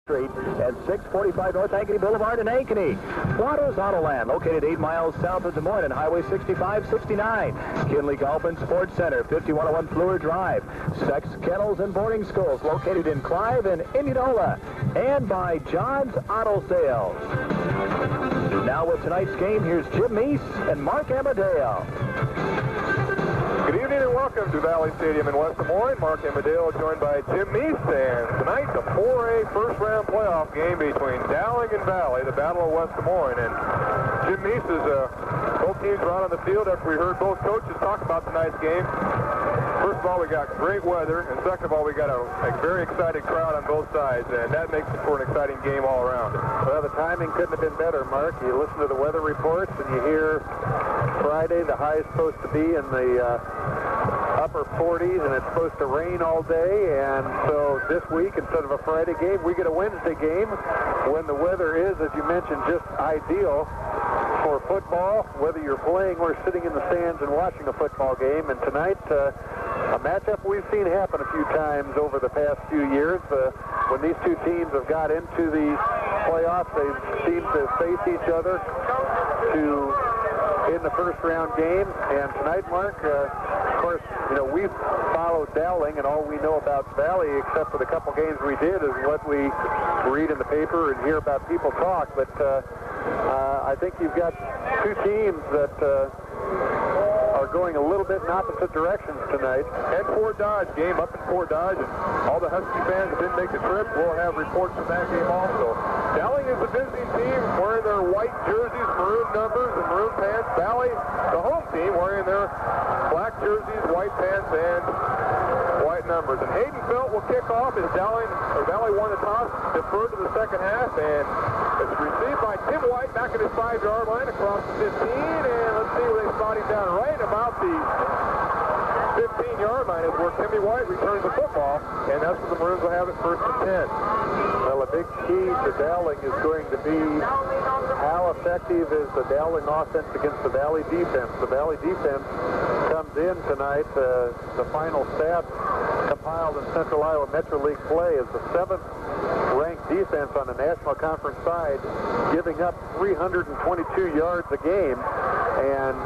Street at 645 North Ankeny Boulevard in Ankeny. Waters Autoland, located 8 miles south of Des Moines on Highway 65-69. Kinley Golf and Sports Center, 5101 Fleur Drive. Sex, Kennels, and Boarding Schools, located in Clive and Indianola. And by John's Auto Sales. Now with tonight's game, here's Jim Meese and Mark Amadeo. Good evening and welcome to Valley Stadium in West Des Moines. Mark Amadeo joined by Jim Meese, and tonight the 4A first-round playoff game between Dowling and Valley, the Battle of West Des Moines. And Jim Meese is both teams are out on the field after we heard both coaches talk about tonight's game. First of all, we got great weather, and second of all, we got a very excited crowd on both sides, and that makes it for an exciting game all around. Well, the timing couldn't have been better, Mark. You listen to the weather reports, and you hear Friday, the high is supposed to be in the upper 40s, and it's supposed to rain all day. And so this week, instead of a Friday game, we get a Wednesday game when the weather is, as you mentioned, just ideal for football, whether you're playing or sitting in the stands and watching a football game. And tonight, a matchup we've seen happen a few times over the past few years. When these two teams have got into the playoffs, they seem to face each other in the first round game. And tonight, Mark, of course, you know, we've followed Dowling, and all we know about Valley, except for the couple games we did, is what we read in the paper and hear about people talk. But I think you've got two teams that are going a little bit in opposite directions tonight. And Fort Dodge, game up in Fort Dodge, and all the Husky fans that didn't make the trip will have reports from that game also. Dowling is the visiting team wearing their white jerseys, maroon numbers, and maroon pants. Valley, the home team, wearing their black jerseys, white pants, and white numbers. And Hayden Felt will kick off as Valley won the toss, deferred to the second half, and it's received by Tim White back at his 5-yard line across the 15, and let's see where they spot him down right about the 15-yard line is where Timmy White returns the football, and that's where the Maroons will have it first and 10. Well, a big key to Dowling is going to be how effective is the Dowling offense against the Valley defense. The Valley defense comes in tonight. The final stats compiled in Central Iowa Metro League play is the 7th-ranked defense on the National Conference side, giving up 322 yards a game. And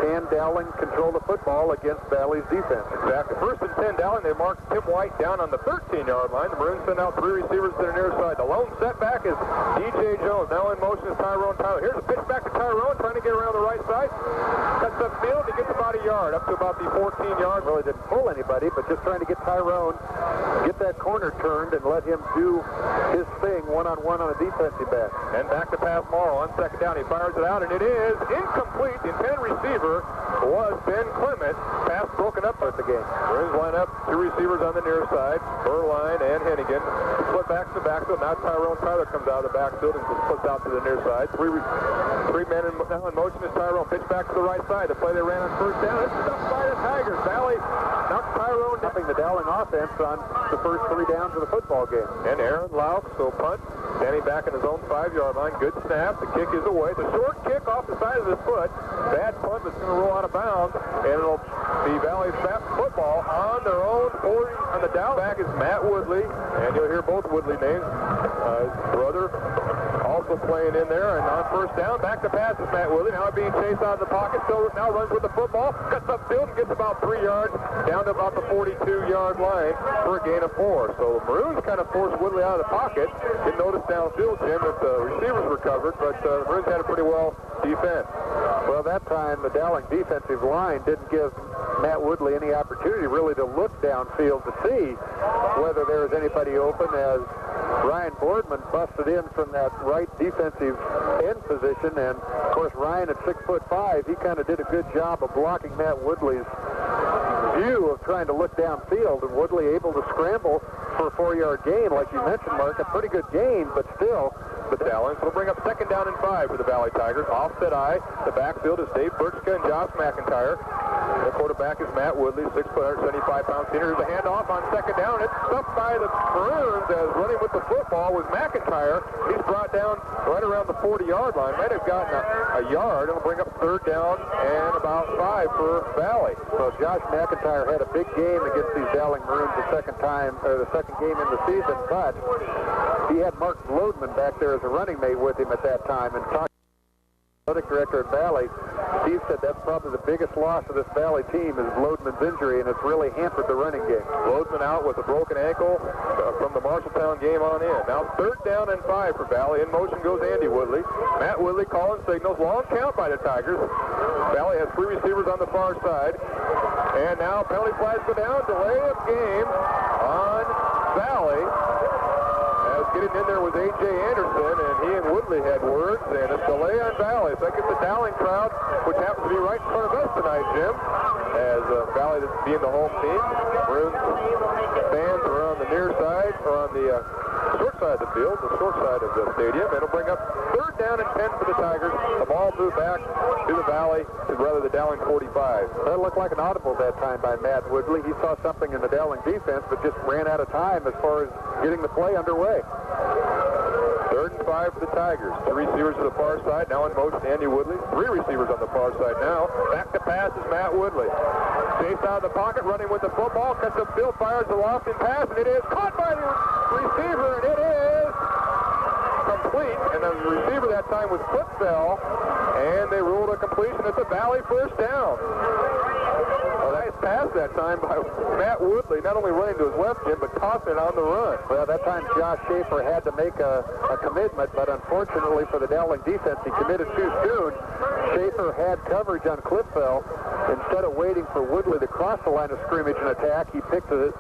can Dowling control the football against Valley's defense? Exactly. First and 10 Dowling. They mark Tim White down on the 13-yard line. The Maroons send out 3 receivers to the near side. The lone setback is DJ Jones. Now in motion is Tyrone Tyler. Here's a pitch back to Tyrone, trying to get around the right side. Cuts up field. He gets about a yard, up to about the 14-yard. Really didn't pull anybody, but just trying to get Tyrone, get that corner turned, and let him do his thing one-on-one on a defensive back. And back to pass Morrow on second down. He fires it out, and it is incomplete. The intended receiver was Ben Clement. Pass broken up at the game. Maroons line up 2 receivers on the near side, Burline and Hennigan. Split back to the backfield. Now Tyrone Tyler comes out of the backfield and splits out to the near side. Three men now in motion is Tyrone. Pitch back to the right side. The play they ran on first down. It's stuffed by the Tigers. Valley knocks Tyrone down. Helping the Dowling offense on the first 3 downs of the football game. And Aaron Lauk, so punt, standing back in his own 5-yard line. Good snap. The kick is away. The short kick off the side of his foot. Bad punt that's going to roll out of bounds. And it'll be Valley's football on their own 40. On the down back is Matt Woodley. And you'll hear both Woodley names. His brother also playing in there. And on first down, back to pass is Matt Woodley. Now being chased out of the pocket. Still now runs with the football. Cuts upfield and gets about 3 yards down to about the 42-yard line for a gain of 4. So the Maroons kind of forced Woodley out of the pocket. Didn't notice downfield, Jim, that the receivers were covered, but the Maroons had a pretty well defense. Well, that time the Dowling defensive line didn't give Matt Woodley any opportunity really to look downfield to see whether there was anybody open, as Ryan Boardman busted in from that right defensive end position. And of course, Ryan at 6'5", he kind of did a good job of blocking Matt Woodley's view of trying to look downfield, and Woodley able to scramble for a 4-yard gain. Like you mentioned, Mark, a pretty good gain, but still. The Dowling will bring up second down and 5 for the Valley Tigers. Offset eye. The backfield is Dave Birchka and Josh McIntyre. The quarterback is Matt Woodley, 6 foot, 175-pound senior. Here's a handoff on second down. It's stuffed by the Maroons as running with the football was McIntyre. He's brought down right around the 40-yard line. Might have gotten a yard. It'll bring up third down and about 5 for Valley. So Josh McIntyre had a big game against these Dowling Maroons the second game in the season, but He had Mark Lodeman back there as a running mate with him at that time, and talking to the athletic director at Valley, Steve said that's probably the biggest loss of this Valley team is Lodeman's injury, and it's really hampered the running game. Lodeman out with a broken ankle from the Marshalltown game on in. Now 3rd down and 5 for Valley. In motion goes Andy Woodley. Matt Woodley calling signals. Long count by the Tigers. Valley has 3 receivers on the far side. And now penalty flags go down. Delay of game on Valley. As getting in there was A.J. Anderson, and he and Woodley had words, and it's delay on Valley. So that gets the Dowling crowd, which happens to be right in front of us tonight, Jim, as Valley being the home team. Maroons fans are on the near side, or on the short side of the field, the short side of the stadium. It'll bring up 3rd down and 10 for the Tigers. The ball moved back to the Valley, to rather the Dowling 45. That looked like an audible that time by Matt Woodley. He saw something in the Dowling defense, but just ran out of time as far as getting the play underway. 3rd and 5 for the Tigers. 2 receivers to the far side. Now in motion, Andy Woodley. 3 receivers on the far side now. Back to pass is Matt Woodley. Chased out of the pocket, running with the football. Cuts upfield, fires the lofting pass, and it is caught by the receiver, and it is complete. And the receiver that time was Footbell, and they ruled a completion. It's a Valley 1st down. Nice pass that time by Matt Woodley, not only running to his left, Jim, but tossing it on the run. Well, that time Josh Schaefer had to make a commitment, but unfortunately for the Dowling defense, he committed too soon. Schaefer had coverage on Cliffville. Instead of waiting for Woodley to cross the line of scrimmage and attack, he picked the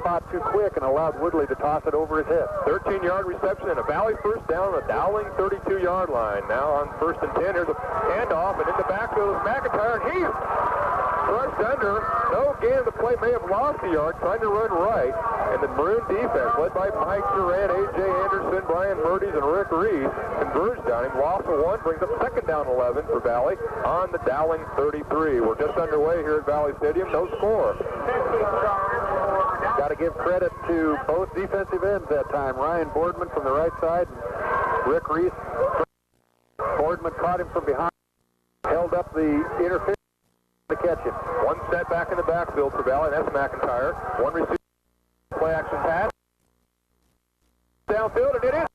spot too quick and allowed Woodley to toss it over his head. 13-yard reception and a Valley 1st down on the Dowling 32-yard line. Now on 1st and 10, here's a handoff, and in the backfield is McIntyre, and he's rushed under. No gain of the play, may have lost a yard, trying to run right. And the Maroon defense, led by Mike Durant, A.J. Anderson, Brian Murdy's, and Rick Reese, converged on him. Loss of 1 brings up 2nd down 11 for Valley on the Dowling 33. We're just underway here at Valley Stadium. No score. Got to give credit to both defensive ends that time. Ryan Boardman from the right side and Rick Reese. Boardman caught him from behind, held up the interference to catch him. 1 set back in the backfield for Valley, and that's McIntyre. 1 receiver, play action pass. Downfield, and it is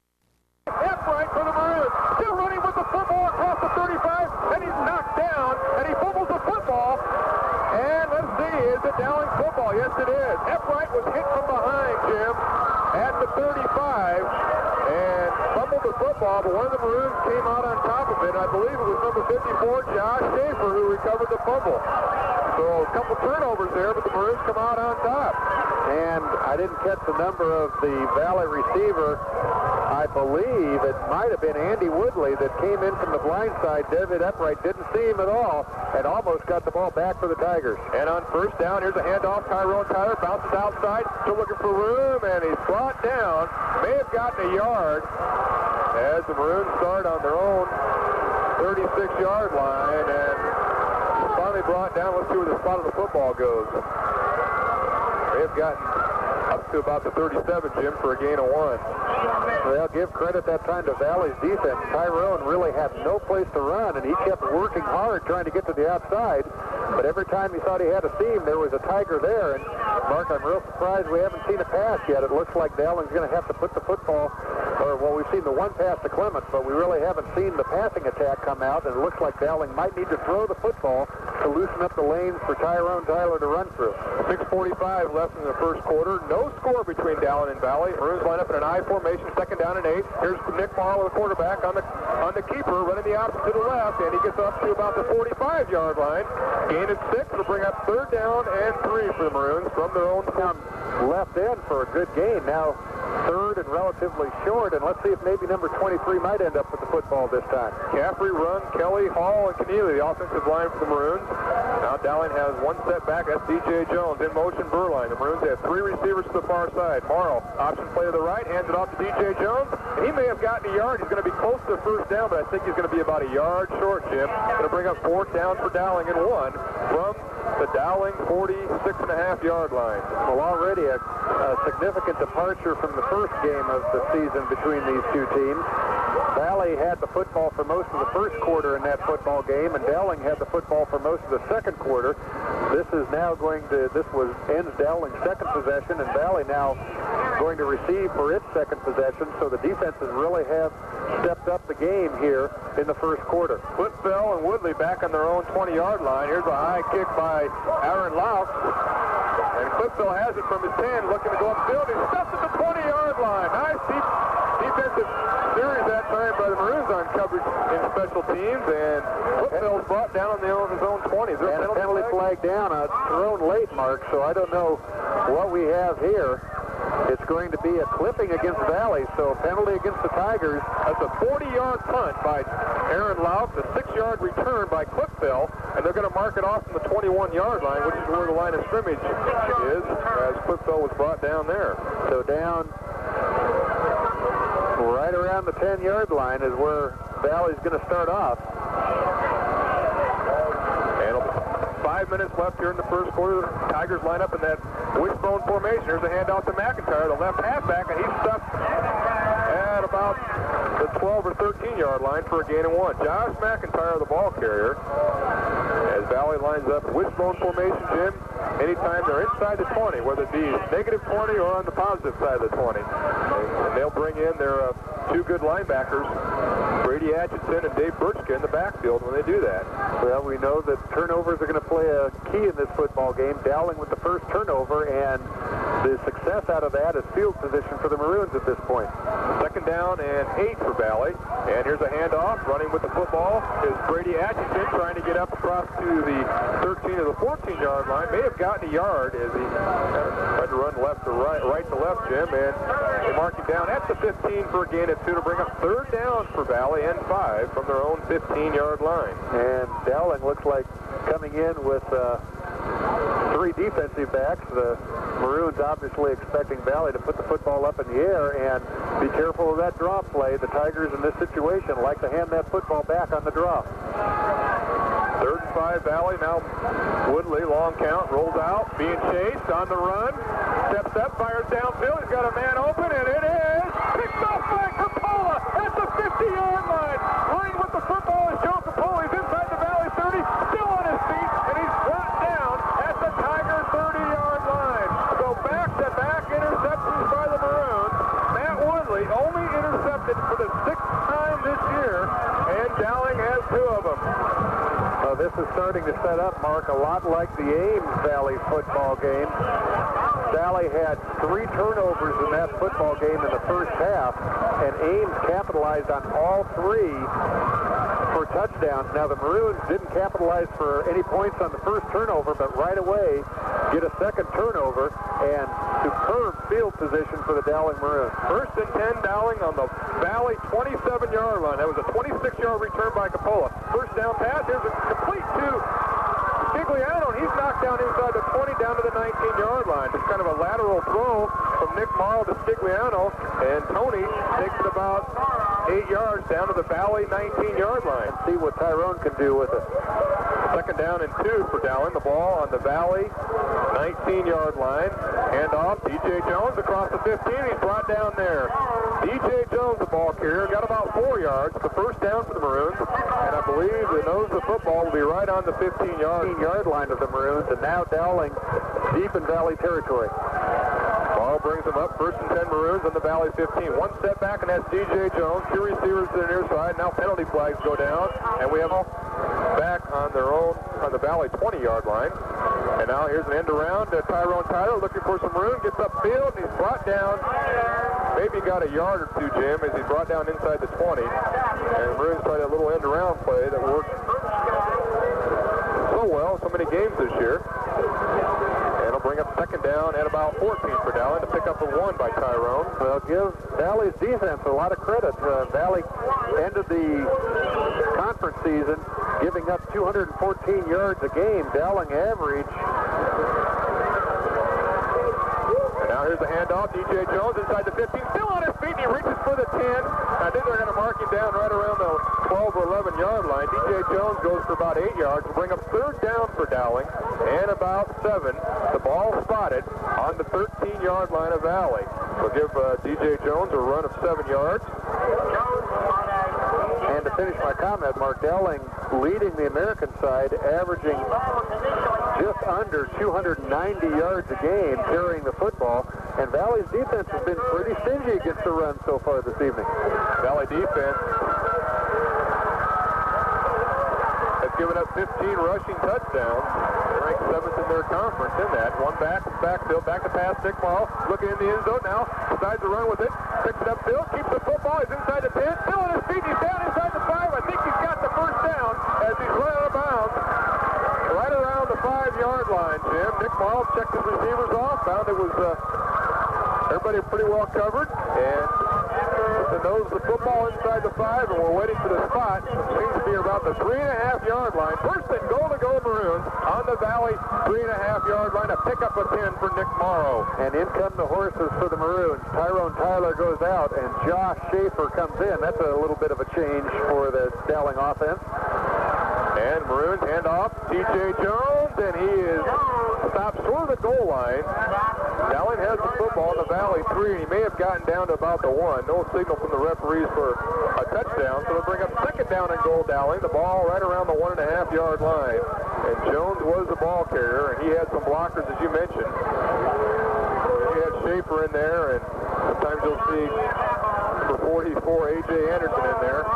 right for the Maroons. Still running with the football across the 35, and he's knocked down, and he fumbles the football. And let's see, is it Dowling football? Yes, it is. Epwright was hit from behind, Jim, at the 35, and fumbled the football, but one of the Maroons came out on top of it. I believe it was number 54, Josh Schaefer, who recovered the fumble. So a couple turnovers there, but the Maroons come out on top. And I didn't catch the number of the Valley receiver. I believe it might have been Andy Woodley that came in from the blind side. David Epwright didn't see him at all and almost got the ball back for the Tigers. And on 1st down, here's a handoff. Tyrone Tyler bounces outside, still looking for room, and he's brought down. May have gotten a yard as the Maroons start on their own 36-yard line, and finally brought down. Let's see where the spot of the football goes. They have gotten up to about the 37, Jim, for a gain of 1. Well, give credit that time to Valley's defense. Tyrone really had no place to run, and he kept working hard trying to get to the outside. But every time he thought he had a seam, there was a Tiger there. And, Mark, I'm real surprised we haven't seen a pass yet. It looks like Dowling's going to have to put the football, well, we've seen the 1 pass to Clements, but we really haven't seen the passing attack come out. And it looks like Dowling might need to throw the football to loosen up the lanes for Tyrone Tyler to run through. 6:45 left in the 1st quarter. No score between Dowling and Valley. Maroons line up in an I formation, 2nd down and 8. Here's Nick Marlowe, the quarterback, on the keeper, running the option to the left, and he gets up to about the 45-yard line. Gain of 6 will bring up 3rd down and 3 for the Maroons from their own left end for a good gain. Now 3rd and relatively short, and let's see if maybe number 23 might end up with the football this time. Caffrey, Run, Kelly, Hall, and Keneally, the offensive line for the Maroons. Now Dowling has 1 step back. That's D.J. Jones. In motion, Burline. The Maroons have 3 receivers to the far side. Morrow, option play to the right, hands it off to D.J. Jones. And he may have gotten a yard. He's going to be close to the 1st down, but I think he's going to be about a yard short, Jim. Going to bring up 4th down for Dowling and 1 from the Dowling 46.5-yard line. Well, already a significant departure from the first game of the season between these two teams. Valley had the football for most of the 1st quarter in that football game, and Dowling had the football for most of the 2nd quarter. This ends Dowling's 2nd possession, and Valley now going to receive for its second possession, so the defenses really have stepped up the game here in the first quarter. Clipville and Woodley back on their own 20-yard line. Here's a high kick by Aaron Lauf. And Clipville has it from his 10, looking to go upfield. He stuffed at the 20-yard line. Nice defensive series that time by the Maroons on coverage in special teams. And Clipville's brought down on his own 20. And a penalty flag down. It's thrown late, Mark, so I don't know what we have here. It's going to be a clipping against Valley, so penalty against the Tigers. That's a 40-yard punt by Aaron Lauf, a 6-yard return by Clipville, and they're going to mark it off from the 21-yard line, which is where the line of scrimmage is, as Clipville was brought down there. So down right around the 10-yard line is where Valley's going to start off. And 5 minutes left here in the first quarter. The Tigers line up in that wishbone formation. Here's a handoff to McIntyre, the left halfback, and he's stuck at about the 12 or 13-yard line for a gain of 1. Josh McIntyre, the ball carrier, as Valley lines up wishbone formation, Jim. Anytime they're inside the 20, whether it be negative 20 or on the positive side of the 20. And they'll bring in their two good linebackers, Brady Atchison and Dave Birchka, in the backfield when they do that. Well, we know that turnovers are going to play a key in this football game. Dowling with the first turnover, and the success out of that is field position for the Maroons at this point. Second down and 8 for Valley. And here's a handoff. Running with the football is Brady Atchison, trying to get up across to the 13 or the 14-yard line. May have gotten a yard as he tried to run left to right to left, Jim. And they mark him down at the 15 for a gain of 2 to bring up third down for Valley and 5 from their own 15-yard line. And Dowling looks like coming in with 3 defensive backs. The Maroons obviously expecting Valley to put the football up in the air, and be careful of that draw play. The Tigers in this situation like to hand that football back on the draw. 3rd and 5 Valley. Now Woodley, long count, rolls out, being chased on the run. Steps up, fires downfield. He's got a man open, and it is picked off by Coppola at the 50-yard line. Running with the football is Joe Coppola. He's inside the Valley 30, still on his feet, and he's brought down at the Tiger 30-yard line. So back-to-back interceptions by the Maroons. Matt Woodley only intercepted for the 6th time this year, and Dowling has 2 of them. This is starting to set up, Mark, a lot like the Ames Valley football game. Valley had 3 turnovers in that football game in the first half, and Ames capitalized on all 3 for touchdowns. Now, the Maroons didn't capitalize for any points on the first turnover, but right away get a second turnover, and superb field position for the Dowling Maroons. 1st and 10, Dowling on the Valley 27-yard line. That was a 26-yard return by Coppola. First down pass. Here's a complete to Stigliano, and he's knocked down inside the 20 down to the 19-yard line. Just kind of a lateral throw from Nick Morrow to Stigliano, and Tony takes it about 8 yards down to the Valley 19-yard line. See what Tyrone can do with it. Second down and 2 for Dowling. The ball on the Valley 19-yard line. Hand off, DJ Jones across the 15. He's brought down there. DJ Jones, the ball carrier, got about 4 yards. The first down for the Maroons. And I believe the nose of the football will be right on the 15-yard line of the Maroons. And now Dowling deep in Valley territory. Ball brings them up. 1st and 10 Maroons on the Valley 15. One step back, and that's DJ Jones. 2 receivers to the near side. Now penalty flags go down. And we have all back on their own, on the Valley 20-yard line. And now here's an end around. Tyrone Tyler looking for some room. Gets upfield, and he's brought down. Maybe got a yard or 2, Jim, as he's brought down inside the 20. And the Maroons tried a little end around play that worked so well so many games this year. And it'll bring up second down at about 14 for Dowling to pick up a 1 by Tyrone. Well, give Valley's defense a lot of credit. Valley ended the conference season giving up 214 yards a game. Dowling average. And now here's the handoff. DJ Jones inside the 15, still on his feet, and he reaches for the 10. I think they're going to mark him down right around the 12 or 11-yard line. DJ Jones goes for about 8 yards. We'll bring up third down for Dowling, and about 7. The ball spotted on the 13-yard line of Valley. We'll give DJ Jones a run of 7 yards. And to finish my comment, Mark, Dowling leading the American side, averaging just under 290 yards a game carrying the football, And Valley's defense has been pretty stingy against the run so far this evening. Valley defense has given up 15 rushing touchdowns. They're ranked 7th in their conference in that. One backfield, back to pass. Nick Morrow looking in the end zone now. Decides to run with it. Picks it upfield, keeps the football. He's inside the 10. Still on his feet. He's down inside the 5. I think he's got the first down as he's run out of bounds. Right around the 5-yard line, Jim. Nick Morrow checked his receivers off. Found it was everybody pretty well covered. And the nose of the football inside the 5, and we're waiting for the spot. It seems to be about the 3.5-yard line. First and goal to go Maroons on the Valley 3.5-yard line. A pickup of 10 for Nick Morrow. And in come the horses for the Maroons. Tyrone Tyler goes out, and Josh Schaefer comes in. That's a little bit of a change for the Dowling offense. And Maroons hand off T.J. Jones, and he is stopped short of the goal line. Dowling has the football in the Valley 3, and he may have gotten down to about the 1. No signal from the referees for a touchdown, so they'll bring up second down and goal Dowling. The ball right around the 1.5-yard line. And Jones was the ball carrier, and he had some blockers, as you mentioned. You had Schaefer in there, and sometimes you'll see for 44 A.J. Anderson in there.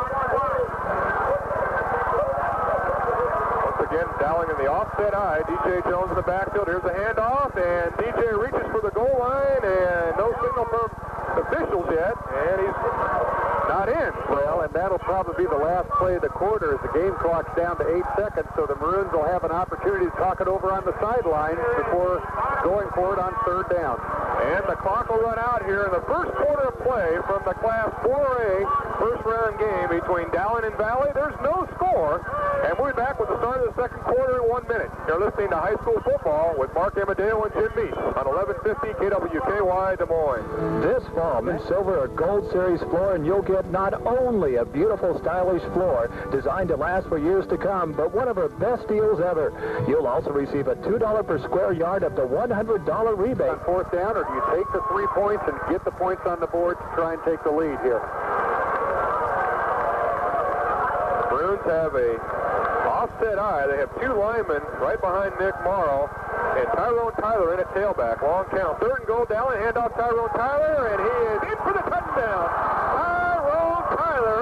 Again, Dowling in the offset eye. D.J. Jones in the backfield. Here's a handoff, and D.J. reaches for the goal line, and no signal from officials yet, and he's not in. Well, and that'll probably be the last play of the quarter as the game clock's down to 8 seconds, so the Maroons will have an opportunity to talk it over on the sideline before going for it on third down. And the clock will run out here in the first quarter of play from the Class 4A first-round game between Dowling and Valley. There's no score, and we'll be back with the start of the second quarter in 1 minute. You're listening to High School Football with Mark Amadeo and Jim Meese on 1150 KWKY Des Moines. This fall, in Silver or Gold Series floor, and you'll get not only a beautiful, stylish floor designed to last for years to come, but one of our best deals ever. You'll also receive a $2 per square yard up to $100 rebate. On fourth down, or do you take the 3 points and get the points on the board to try and take the lead here? Maroons have a offset eye. They have 2 linemen right behind Nick Morrow, and Tyrone Tyler in at tailback. Long count. Third and goal. Dowling hand off Tyrone Tyler, and he is in for the touchdown. Tyrone Tyler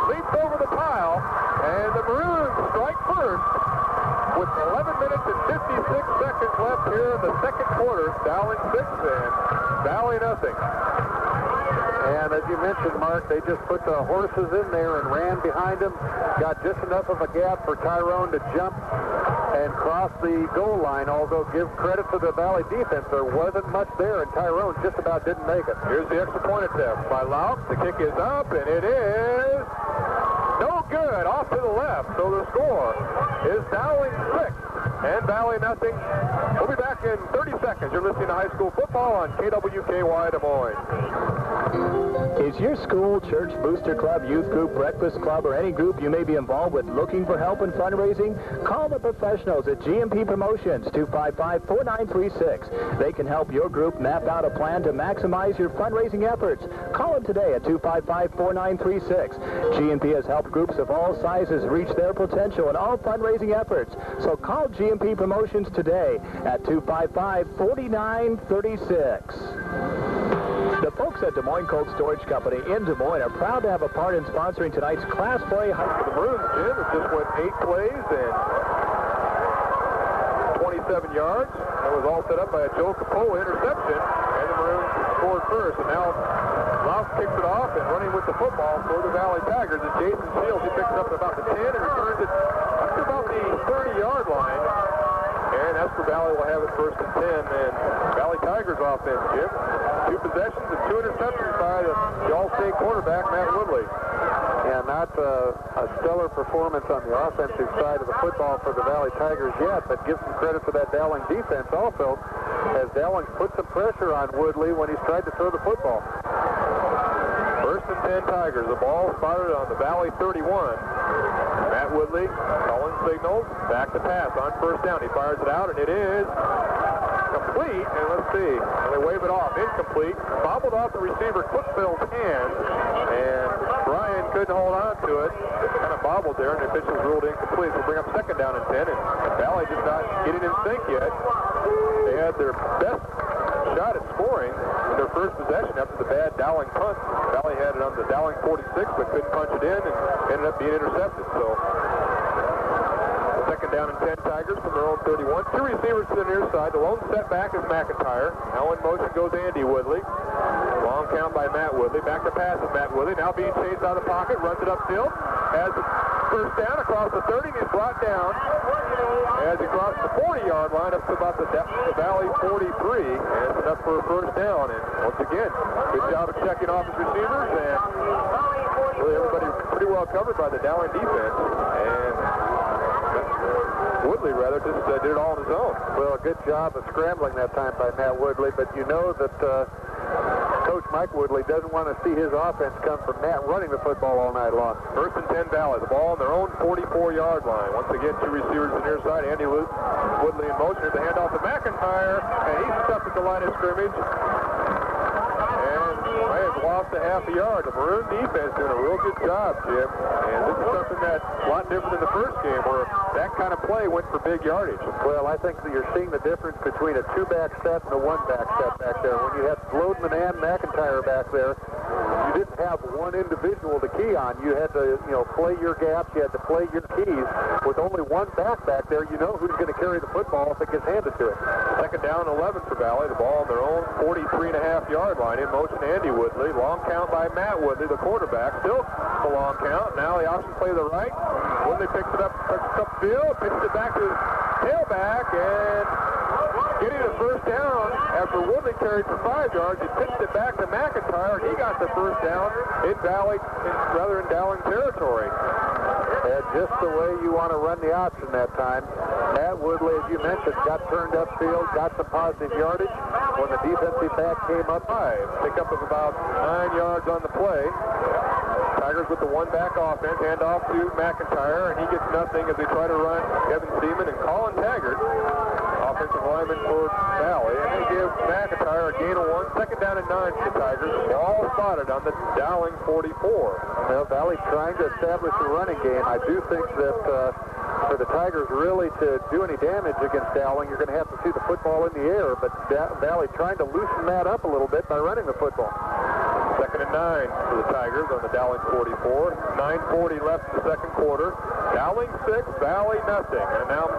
leaps over the pile, and the Maroons strike first with 11 minutes and 56 seconds left here in the second quarter. Dowling 6 and Valley nothing. And as you mentioned, Mark, they just put the horses in there and ran behind him. Got just enough of a gap for Tyrone to jump and cross the goal line, although give credit to the Valley defense. There wasn't much there, and Tyrone just about didn't make it. Here's the extra point attempt by Lauk. The kick is up, and it is no good. Off to the left. So the score is Dowling 6 and Valley nothing. We'll be back in 30 seconds. You're listening to High School Football on KWKY Des Moines. Is your school, church, booster club, youth group, breakfast club, or any group you may be involved with looking for help in fundraising? Call the professionals at GMP Promotions, 255-4936. They can help your group map out a plan to maximize your fundraising efforts. Call them today at 255-4936. GMP has helped groups of all sizes reach their potential in all fundraising efforts. So call GMP Promotions today at 255-4936. The folks at Des Moines Cold Storage Company in Des Moines are proud to have a part in sponsoring tonight's Class 4A high school. The Maroons, Jim, it just went 8 plays and 27 yards. That was all set up by a Joe Capola interception, and the Maroons scored first. And now Lauf kicks it off, and running with the football for the Valley Tigers is Jason Shields. He picks it up at about the 10 and returns it up to about the 30-yard line. And Esper Valley will have it first and 10. And Valley Tigers offense, Jim. 2 possessions and 2 interceptions by the All-State quarterback, Matt Woodley. Yeah, not a stellar performance on the offensive side of the football for the Valley Tigers yet, but give some credit to that Dowling defense also, as Dowling put some pressure on Woodley when he's tried to throw the football. First and 10 Tigers. The ball spotted on the Valley 31. Matt Woodley calling signals. Back to pass on first down. He fires it out, and it is complete. And let's see. They wave it off. Incomplete. Bobbled off the receiver Cookville's hand, and Brian couldn't hold on to it. Kind of bobbled there, and the officials ruled incomplete. So bring up second down and 10, and Valley just not getting in sync yet. They had their best shot at scoring in their first possession after the bad Dowling punt. Valley had it on the Dowling 46, but couldn't punch it in and ended up being intercepted. So second down and 10 Tigers from their own 31. Two receivers to the near side. The lone setback is McIntyre. Now in motion goes Andy Woodley. Long count by Matt Woodley. Back to pass is Matt Woodley. Now being chased out of the pocket. Runs it upfield. Has the first down across the 30. He's brought down as he crosses the 40-yard line up to about the Valley 43. And it's enough for a first down. And once again, good job of checking off his receivers. And really everybody pretty well covered by the Dowling defense. And Woodley, just did it all on his own. Well, a good job of scrambling that time by Matt Woodley, but you know that Coach Mike Woodley doesn't want to see his offense come from Matt running the football all night long. First and 10 Valley. The ball on their own 44-yard line. Once again, two receivers on the near side. Andy Woodley in motion. Here's the handoff to McIntyre, and he's stuck at the line of scrimmage. May have lost a half a yard. The Maroon defense doing a real good job, Jim. And this is something that's a lot different than the first game where that kind of play went for big yardage. Well, I think that you're seeing the difference between a two-back set and a one-back set back there. When you had Slodman and McIntyre back there, you didn't have one individual to key on. You had to, play your gaps. You had to play your keys. With only one back there, you know who's going to carry the football if it gets handed to it. Second down, 11 for Valley. The ball on their own 43.5-yard line. In motion, Andy Woodley. Long count by Matt Woodley, the quarterback. Still the long count. Now the option play to the right. Woodley picks it up field, pitches it back to his tailback, and getting the first down after Woodley carried for 5 yards. He pitched it back to McIntyre, and he got the first down in Dowling territory. And just the way you want to run the option that time. Matt Woodley, as you mentioned, got turned upfield, got some positive yardage. When the defensive back came up, Pickup of about 9 yards on the play. Tigers with the one-back offense, hand off to McIntyre, and he gets nothing as they try to run Kevin Seaman and Colin Taggart, offensive lineman for Valley, and they give McIntyre a gain of 1. Second down and 9 for the Tigers. Ball spotted on the Dowling 44. Well, Valley trying to establish a running game. I do think that for the Tigers really to do any damage against Dowling, you're going to have to see the football in the air, but Valley trying to loosen that up a little bit by running the football. Second and 9 for the Tigers on the Dowling 44. 9:40 left in the second quarter. Dowling 6, Valley nothing. And now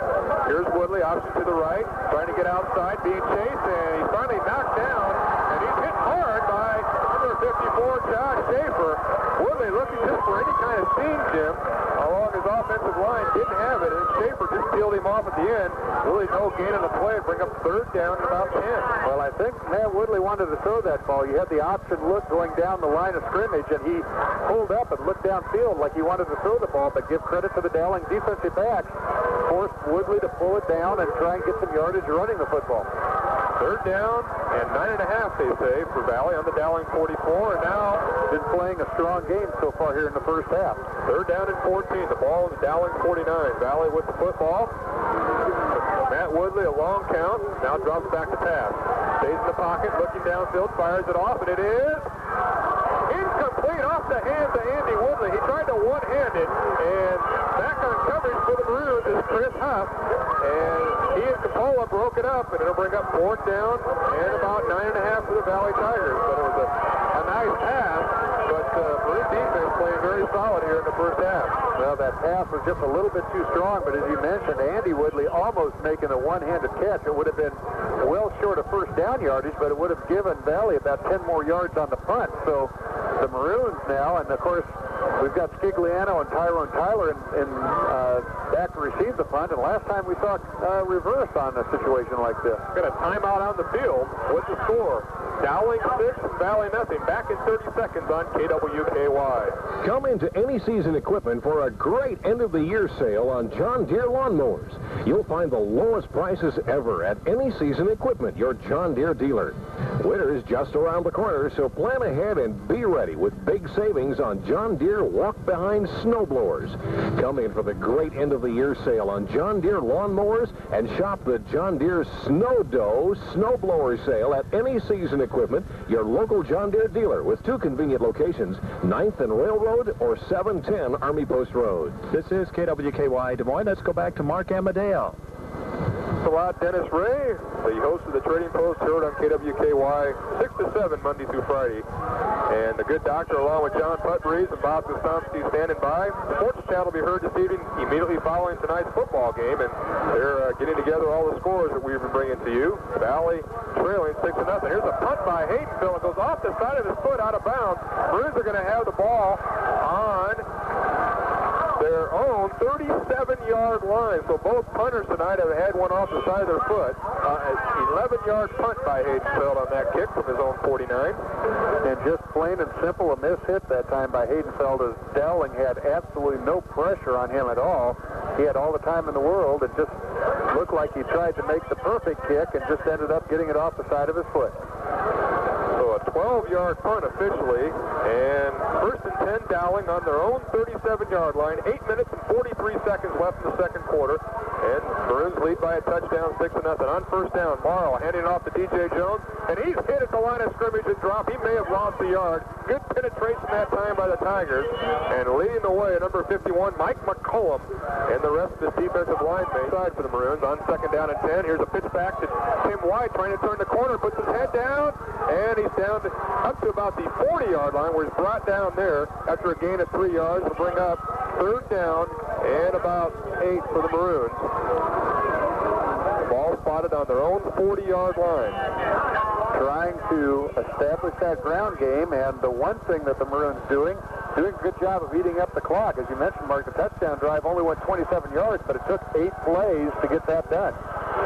here's Woodley, option to the right, trying to get outside, being chased, and he's finally knocked down, and he's hit hard by number 54, Josh Schaefer. Woodley looking just for any kind of seam, Jim, along his offensive line, didn't have it, and Schaefer just peeled him off at the end. Really no gain on the play, bring up third down at about 10. Well, I think Matt Woodley wanted to throw that ball. You had the option look going down the line of scrimmage, and he pulled up and looked downfield like he wanted to throw the ball, but give credit to the Dowling defensive backs. Forced Woodley to pull it down and try and get some yardage running the football. Third down and 9.5, they say, for Valley on the Dowling 44, and now been playing a strong game so far here in the first half. Third down and 14. The ball is Dowling 49. Valley with the football. Matt Woodley, a long count, now drops back to pass. Stays in the pocket, looking downfield, fires it off, and it is incomplete off the hands of Andy Woodley. He tried to one-hand it, and back on coverage for the Maroons is Chris Huff. And he and Capola broke it up, and it'll bring up fourth down and about 9.5 for the Valley Tigers. But it was a nice pass, but Maroon defense playing very solid here in the first half. Well, that pass was just a little bit too strong, but as you mentioned, Andy Woodley almost making a one-handed catch. It would have been well short of first down yardage, but it would have given Valley about 10 more yards on the punt. So the Maroons now, and of course, we've got Scigliano and Tyrone Tyler in back to receive the punt, and last time we saw reverse on a situation like this. Got a timeout on the field with the score. Dowling 6, Valley nothing. Back in 30 seconds on KWKY. Come into Any Season Equipment for a great end-of-the-year sale on John Deere lawnmowers. You'll find the lowest prices ever at Any Season Equipment, your John Deere dealer. Winter is just around the corner, so plan ahead and be ready with big savings on John Deere walk-behind snowblowers. Come in for the great end-of-the-year sale on John Deere lawnmowers and shop the John Deere Snow Doe snowblower sale at Any Season Equipment, your local John Deere dealer, with 2 convenient locations, 9th and Railroad or 710 Army Post Road. This is KWKY Des Moines. Let's go back to Mark Amadeo. Thanks a lot, Dennis Ray, the host of the Trading Post, heard on KWKY 6 to 7 Monday through Friday. And the good doctor, along with John Putbreeze and Bob Kostomsky, standing by. The Sports Chat will be heard this evening immediately following tonight's football game, and they're getting together all the scores that we've been bringing to you. Valley trailing 6 to 0. Here's a punt by Haydenville. It goes off the side of his foot, out of bounds. Maroons are going to have the ball on their own 37-yard line. So both punters tonight have had one off the side of their foot. An 11-yard punt by Haydenfeld on that kick from his own 49. And just plain and simple, a miss hit that time by Haydenfeld, as Dowling had absolutely no pressure on him at all. He had all the time in the world. It just looked like he tried to make the perfect kick and just ended up getting it off the side of his foot. So a 12-yard punt officially, and first and 10 Dowling on their own 37-yard line. 8 minutes and 43 seconds left in the second quarter, and Maroons lead by a touchdown, 6 to 0. On first down, Morrow handing it off to DJ Jones, and he's hit at the line of scrimmage and drop. He may have lost the yard. Good penetration that time by the Tigers, and leading the way, number 51, Mike McCollum, and the rest of the defensive line side for the Maroons. On second down and 10, here's a pitch back to Tim White, trying to turn the corner, puts his head down, and he's down up to about the 40-yard line, where he's brought down there after a gain of 3 yards. Will bring up third down and about 8 for the Maroons. Ball spotted on their own 40-yard line. Trying to establish that ground game, and the one thing that the Maroons doing a good job of eating up the clock. As you mentioned, Mark, the touchdown drive only went 27 yards, but it took 8 plays to get that done.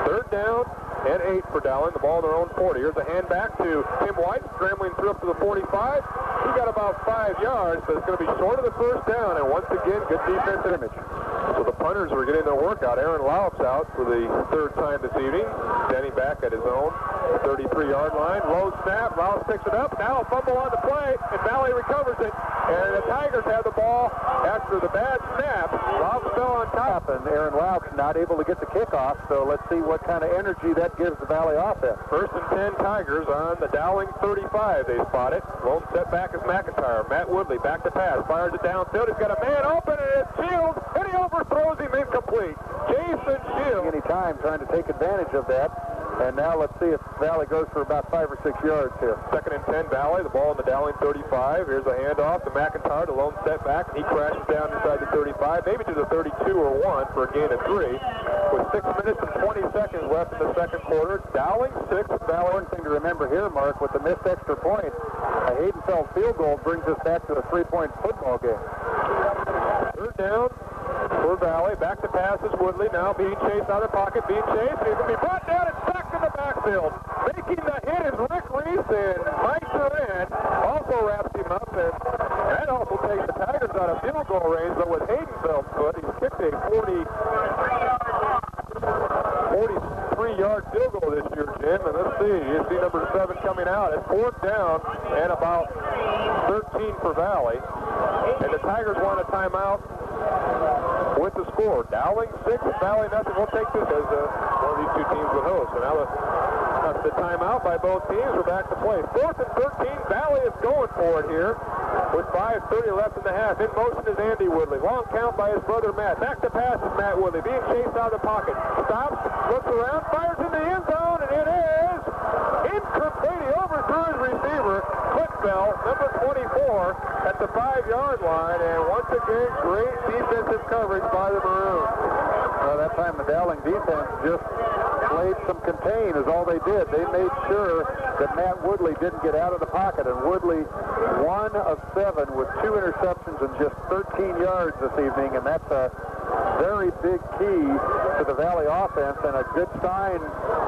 Third down and 8 for Dowling. The ball on their own 40. Here's a hand back to Tim White, scrambling through up to the 45. He got about 5 yards, but it's going to be short of the first down, and once again, good defensive image. So the punters were getting their workout. Aaron Laup's out for the third time this evening, standing back at his own 33-yard line. Low snap. Laup picks it up. Now a fumble on the play, and Valley recovers it. And the Tigers have the ball after the bad snap. Laup fell on top. And Aaron Laup's not able to get the kickoff, so let's see what kind of energy that gives the Valley offense. First and 10 Tigers on the Dowling 35. They spot it. Lone setback is McIntyre. Matt Woodley back to pass. Fires it downfield. He's got a man open, and it's Shields, and he overthrows him incomplete. Jason Shields. Any time trying to take advantage of that. And now let's see if Valley goes for about 5 or 6 yards here. Second and 10 Valley. The ball on the Dowling 35. Here's a handoff to McIntyre, the lone setback. He crashes down inside the 35, maybe to the 32 or 1 for a gain of 3. With 6 minutes and 20 seconds left in the second quarter, Dowling 6, Valley. One thing to remember here, Mark, with the missed extra point, a Haydenfeld field goal brings us back to a 3-point football game. Third down for Valley. Back to pass is Woodley. Now being chased out of the pocket. Being chased. He's going to be brought down and sacked in the backfield. Making the hit is Rick Reese, and Mike Duran also wraps him up. And that also takes the Tigers out of field goal range, but with Haydenfeld's foot, he's kicked a 43-yard field goal this year, Jim. And let's see. You see number 7 coming out. It's fourth down and about 13 for Valley. And the Tigers want a timeout with the score. Dowling 6, Valley nothing. We'll take this as one of these two teams would host. So now the timeout by both teams. We're back to play. 4th and 13. Valley is going for it here with 5:30 left in the half. In motion is Andy Woodley. Long count by his brother Matt. Back to pass is Matt Woodley. Being chased out of the pocket. Stops, looks around, fires in the end zone, and it is incomplete. He overthrew his receiver. Clickbell, number 24, at the 5-yard line. And once again, great defensive coverage by the Maroons. Well, that time the Dowling defense just played some contain is all they did. They made sure that Matt Woodley didn't get out of the pocket, and Woodley 1 of 7 with 2 interceptions and just 13 yards this evening, and that's a very big key to the Valley offense and a good sign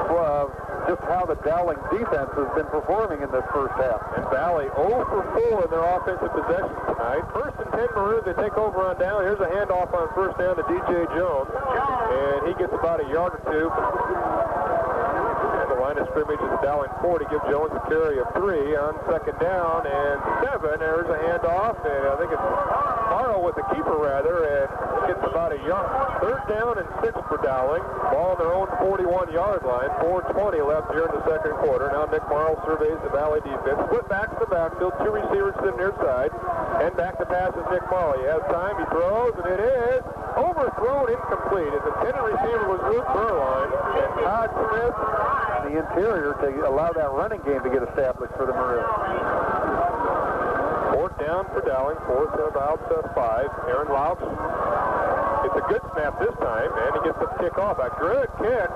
of just how the Dowling defense has been performing in this first half. And Valley 0 for 4 in their offensive possession tonight. First and 10 Maroons, they take over on down. Here's a handoff on first down to DJ Jones, and he gets about a yard or 2. Line of scrimmage is Dowling 40. Give Jones a carry of 3 on second down and 7. There's a handoff, and I think it's Morrow with the keeper rather, and gets about a yard. Third down and 6 for Dowling. Ball on their own 41-yard line. 4:20 left here in the second quarter. Now Nick Morrow surveys the Valley defense. Split back to the backfield. 2 receivers sitting near side. And back to pass is Nick Morrow. He has time. He throws, and it is overthrown incomplete. incomplete. His intended receiver was Luke Burline, and Todd Smith, The interior to allow that running game to get established for the Maroons. fourth down for Dowling, fourth and about 5. Aaron Louch. It's a good snap this time, and he gets the kick off. A good kick.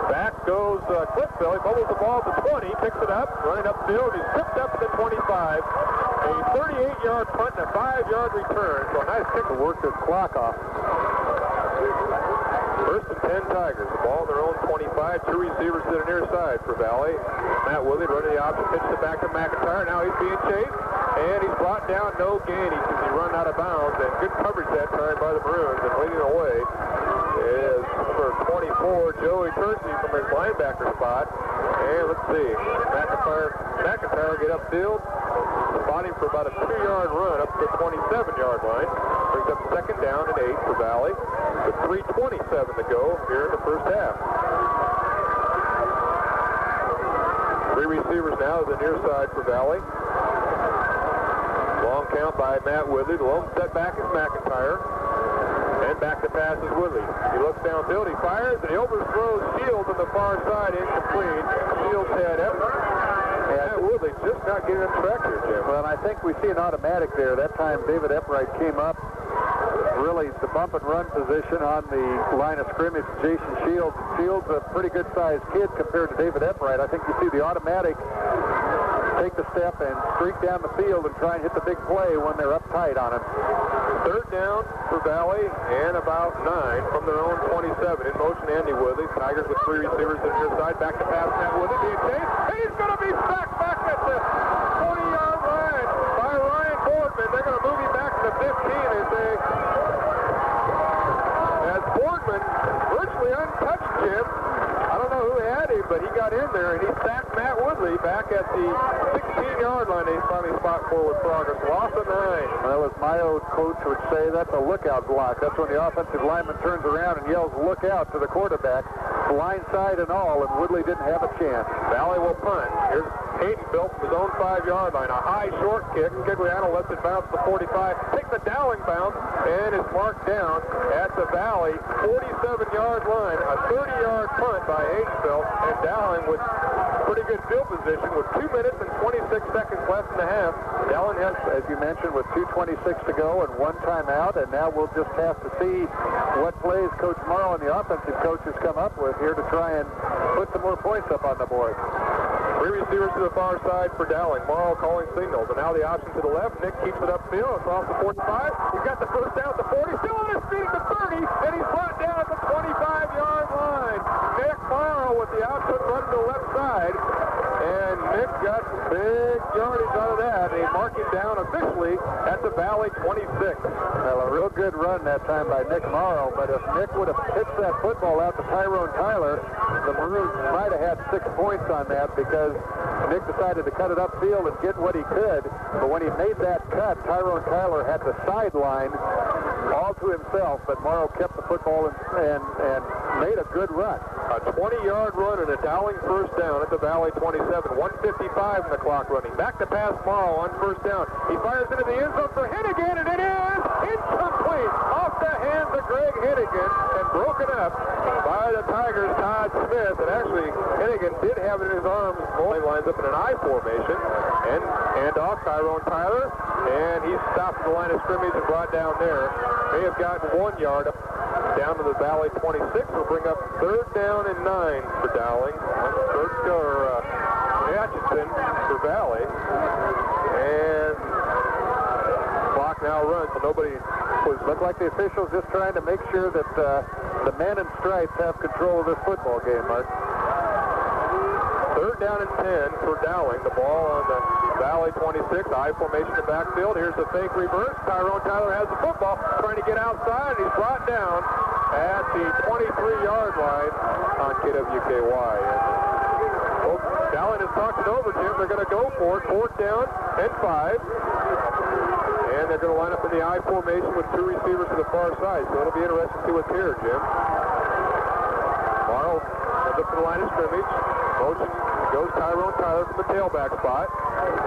Back goes Clipville. He bubbles the ball at the 20, picks it up, running upfield. He's tripped up to the 25. A 38-yard punt and a 5-yard return. So a nice kick to work this clock off. First and 10 Tigers. The ball on their own 25. Two receivers to the near side for Valley. Matt Woodley running the option, pitches it back to McIntyre. Now he's being chased, and he's brought down. No gain. He run out of bounds, and good coverage that time by the Maroons. And leading away is number 24, Joey Kersey from his linebacker spot. And let's see, McIntyre get upfield, spot him for about a 2-yard run up to the 27-yard line. Brings up second down and 8 for Valley. With 3:27 to go here in the first half. Three receivers now to the near side for Valley. Long count by Matt Woodley. The lone setback is McIntyre. And back to pass is Woodley. He looks downfield, he fires, and he overthrows Shields on the far side, incomplete. Shields had effort. And Woodley just not getting on track here, Jim. Well, and I think we see an automatic there. That time David Epwright came up, really the bump and run position on the line of scrimmage. Jason Shields. Shields, a pretty good-sized kid compared to David Epwright. I think you see the automatic take the step and streak down the field and try and hit the big play when they're up tight on him. Third down for Valley and about 9 from their own 27. In motion, Andy Woodley. Tigers with three receivers to their side. Back to pass, Matt Woodley being chased. And he's going to be sacked back at the 20-yard line by Ryan Boardman. They're going to move him back to the 15, they say. As Boardman, virtually untouched, Jim. I don't know who had him, but he got in there, and he sacked Matt Woodley back at the 16-yard line. He finally spot forward progress. Loss of 9. Well, as my old coach would say, that's a lookout block. That's when the offensive lineman turns around and yells, "Look out," to the quarterback, blind side and all, and Woodley didn't have a chance. Valley will punt. Here's Hayden built from his own 5-yard line. A high short kick. Gigliano lets it bounce to the 45. Takes the Dowling bounce and is marked down at the Valley 47-yard line. A 30-yard punt by Haydenville, and Dowling with pretty good field position with 2 minutes and 26 seconds left in the half. Dowling has, as you mentioned, with 2:26 to go and one timeout, and now we'll just have to see what plays Coach Morrow and the offensive coaches come up with here to try and put some more points up on the board. Three receivers to the far side for Dowling. Morrow calling signals. And now the option to the left. Nick keeps it upfield across the 45. He's got the first down at the 40. Still on his feet at the 30. And he's brought down at the 25-yard line. Nick Morrow with the output run to the left side. And Nick got big yardage out of that. And he marked him down officially at the Valley 26. Well, a real good run that time by Nick Morrow. But if Nick would have pitched that football out to Tyrone Tyler, the Maroons might have had 6 points on that, because Nick decided to cut it upfield and get what he could. But when he made that cut, Tyrone Tyler had the sideline all to himself, but Morrow kept the football and made a good run. A 20-yard run and a Dowling first down at the Valley 27. 1:55 in the clock running. Back to pass Morrow on first down. He fires into the end zone for Hennigan, and it is incomplete off the hands of Greg Hennigan and broken up by the Tigers' Todd Smith. And actually, Hennigan did have it in his arms. He lines up in an I formation. And off Tyrone Tyler. And he's stopped at the line of scrimmage and brought down there. May have gotten 1 yard up down to the Valley 26. Will bring up third down and 9 for Dowling. Atchison for Valley. And clock now runs, so nobody Looked like the officials just trying to make sure that the men in stripes have control of this football game, Mark. Third down and 10 for Dowling. The ball on the Valley 26. I formation in backfield. Here's the fake reverse. Tyrone Tyler has the football, trying to get outside, and he's brought down at the 23-yard line on KWKY. And Dowling has talked it over, Jim. They're going to go for it. Fourth down and 5. And they're going to line up in the I formation with two receivers to the far side. So it'll be interesting to see what's here, Jim. Morrow comes up to the line of scrimmage. Motion goes Tyrone Tyler from the tailback spot.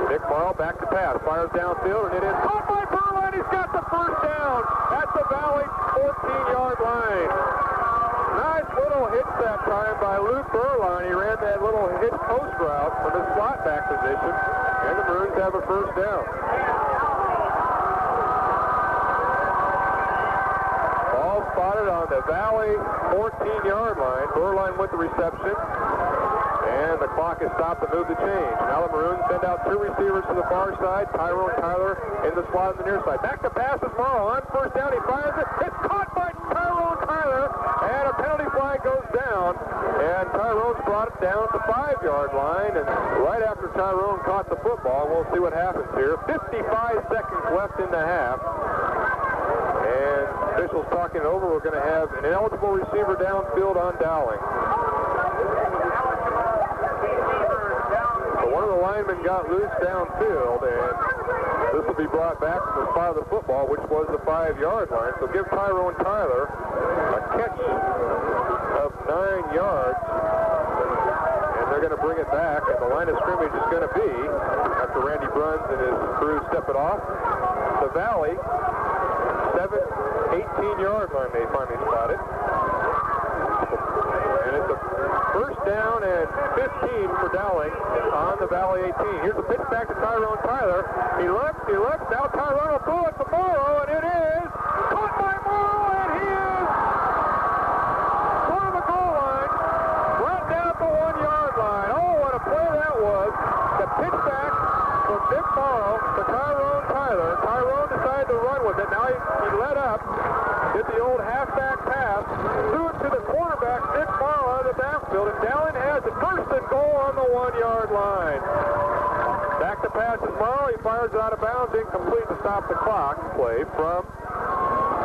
Nick Morrow back to pass. Fires downfield, and it is caught by Burline. He's got the first down at the Valley 14-yard line. position, and the Maroons have a first down. Ball spotted on the Valley 14-yard line. Burline with the reception. And the clock is stopped to move the change. Now the Maroons send out two receivers to the far side. Tyrone Tyler in the slot on the near side. Back to pass is Morrow. On first down, he fires it. It's caught by Tyrone Tyler. And a penalty flag goes down. And Tyrone's brought it down at the 5-yard line. And right after Tyrone caught the football, we'll see what happens here. 55 seconds left in the half. And officials talking it over. We're going to have an eligible receiver downfield on Dowling. So one of the linemen got loose downfield, and this will be brought back from the spot of the football, which was the 5-yard line. So give Tyrone Tyler a catch of 9 yards, and they're going to bring it back. And the line of scrimmage is going to be, after Randy Bruns and his crew step it off, the Valley 18-yard line they finally spotted. And it's a first down and 15 for Dowling on the Valley 18. Here's the pitch back to Tyrone Tyler. He looks. Now Tyrone will throw it to Morrow, and it is caught by Morrow, and he is through the goal line, brought down at the 1-yard line. Oh, what a play that was. The pitch back from Dick Morrow to Tyrone Tyler. Tyrone decided to run with it. Now he let up. Did the old halfback pass, threw it to the quarterback, Nick Morrow, out of the backfield, and Dowling has it first and goal on the 1-yard line. Back to pass is Morrow. He fires it out of bounds, incomplete to stop the clock. Play from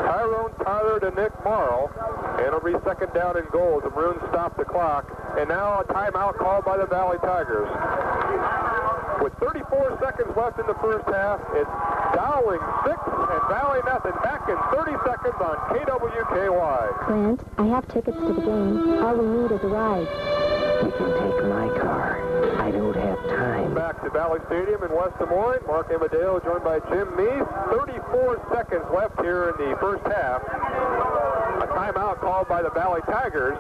Tyrone Tyler to Nick Morrow, and it'll be second down and goal. The Maroons stop the clock, and now a timeout called by the Valley Tigers. With 34 seconds left in the first half, it's Dowling 6 and Valley nothing. Back in 30 seconds on KWKY. Grant, I have tickets to the game. All we need is a ride. You can take my car. I don't have time. Back to Valley Stadium in West Des Moines. Mark Amadeo joined by Jim Meese. 34 seconds left here in the first half. A timeout called by the Valley Tigers.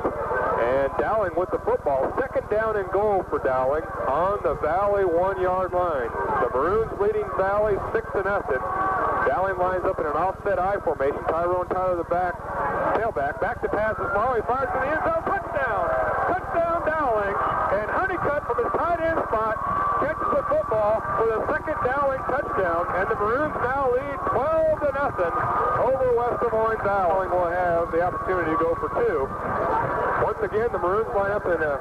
And Dowling with the football. Second down and goal for Dowling on the Valley 1-yard line. The Maroons leading Valley 6-0. Dowling lines up in an offset I formation. Tyrone Tyler the tailback. Back to pass is Morrow. He fires to the end zone. Touchdown! Touchdown Dowling. And Honeycutt from his tight end spot catches the football for the second Dowling touchdown. And the Maroons now lead 12-0 over West Des Moines. Dowling will have the opportunity to go for two. Once again, the Maroons line up in a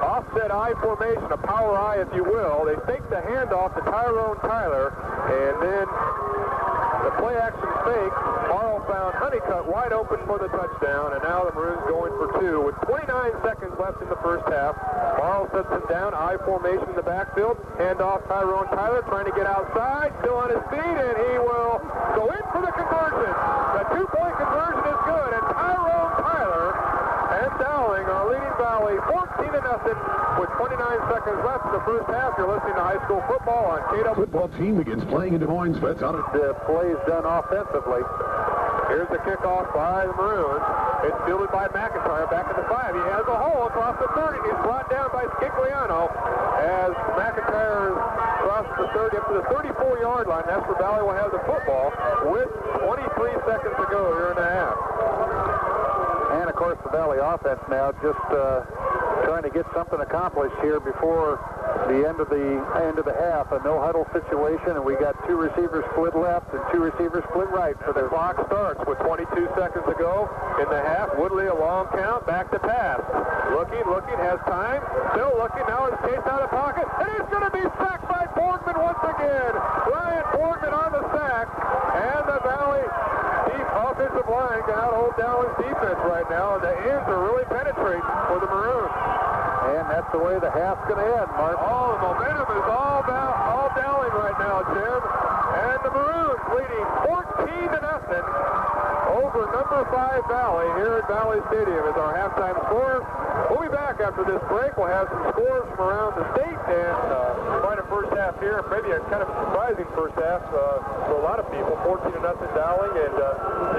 offset I formation, a power I, if you will. They fake the handoff to Tyrone Tyler, and then the play action fake. Morrow found Honeycutt wide open for the touchdown, and now the Maroons going for two with 29 seconds left in the first half. Morrow sets him down, I formation in the backfield. Handoff Tyrone Tyler trying to get outside, still on his feet, and he will go in for the conversion. The two-point conversion is good, and Tyrone Tyler and Dowling are leading Valley 14-0 with 29 seconds left in the first half. You're listening to high school football on KW. Football team begins playing in Des Moines. Vets out of The plays done offensively. Here's the kickoff by the Maroons. It's fielded by McIntyre back at the 5. He has a hole across the 30. He's brought down by Scigliano as McIntyre crosses the 30 up to the 34-yard line. That's where Valley will have the football with 23 seconds to go here in the half. And, of course, the Valley offense now just trying to get something accomplished here before the end of the half. A no-huddle situation, and we got two receivers split left and two receivers split right. So the clock starts with 22 seconds to go in the half. Woodley, a long count, back to pass. Looking, has time. Still looking, now it's chased out of the pocket, and he's going to be sacked by Boardman once again. Ryan Boardman on the sack, and the Valley deep offensive line cannot hold Dowling's defense right now, and the ends are really penetrating for the Maroons. And that's the way the half's going to end, Mark. Oh, the momentum is all Dowling right now, Jim. And the Maroons leading 14-0 over over number 5 Valley here at Valley Stadium is our halftime score. We'll be back after this break. We'll have some scores from around the state and quite a first half here. Maybe a kind of surprising first half for a lot of people. 14-0 Dowling, and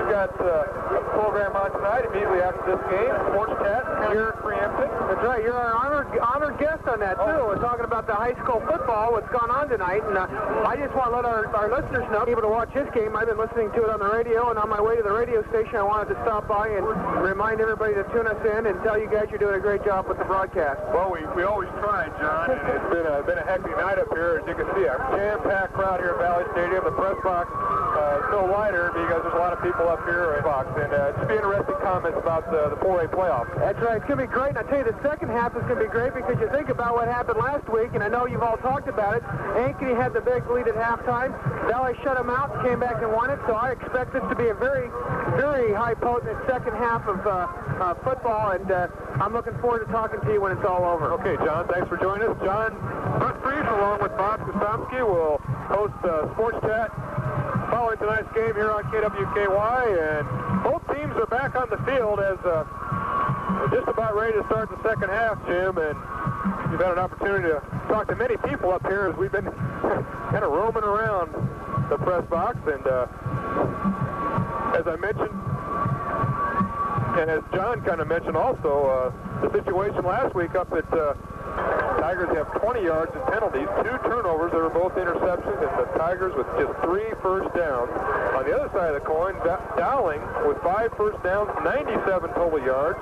you've got a program on tonight immediately after this game. Sports Chat here at Preempted. That's right. You're our honored guest on that, too. We're talking about the high school football, what's gone on tonight, and I just want to let our listeners know, able to watch this game. I've been listening to it on the radio, and on my way to the radio station, I wanted to stop by and remind everybody to tune us in and tell you guys you're doing a great job with the broadcast. Well, we always try, John, and it's been a hectic night up here. As you can see, a jam-packed crowd here at Valley Stadium. The press box is still lighter because there's a lot of people up here in the box, and it's be interesting comments about the 4A playoff. That's right. It's going to be great, and I tell you, the second half is going to be great because you think about what happened last week, and I know you've all talked about it. Ankeny had the big lead at halftime. Valley shut them out and came back and won it, so I expect this to be a very, very high potent second half of football, and I'm looking forward to talking to you when it's all over. Okay, John, thanks for joining us. John Humphreys, along with Bob Kostomsky, will host Sports Chat following tonight's game here on KWKY, and both teams are back on the field as we're just about ready to start the second half, Jim, and you've had an opportunity to talk to many people up here as we've been kind of roaming around the press box, and as I mentioned, and as John kind of mentioned also, the situation last week up at Tigers have 20 yards in penalties, 2 turnovers that were both interceptions, and the Tigers with just 3 first downs. On the other side of the coin, Dowling with 5 first downs, 97 total yards.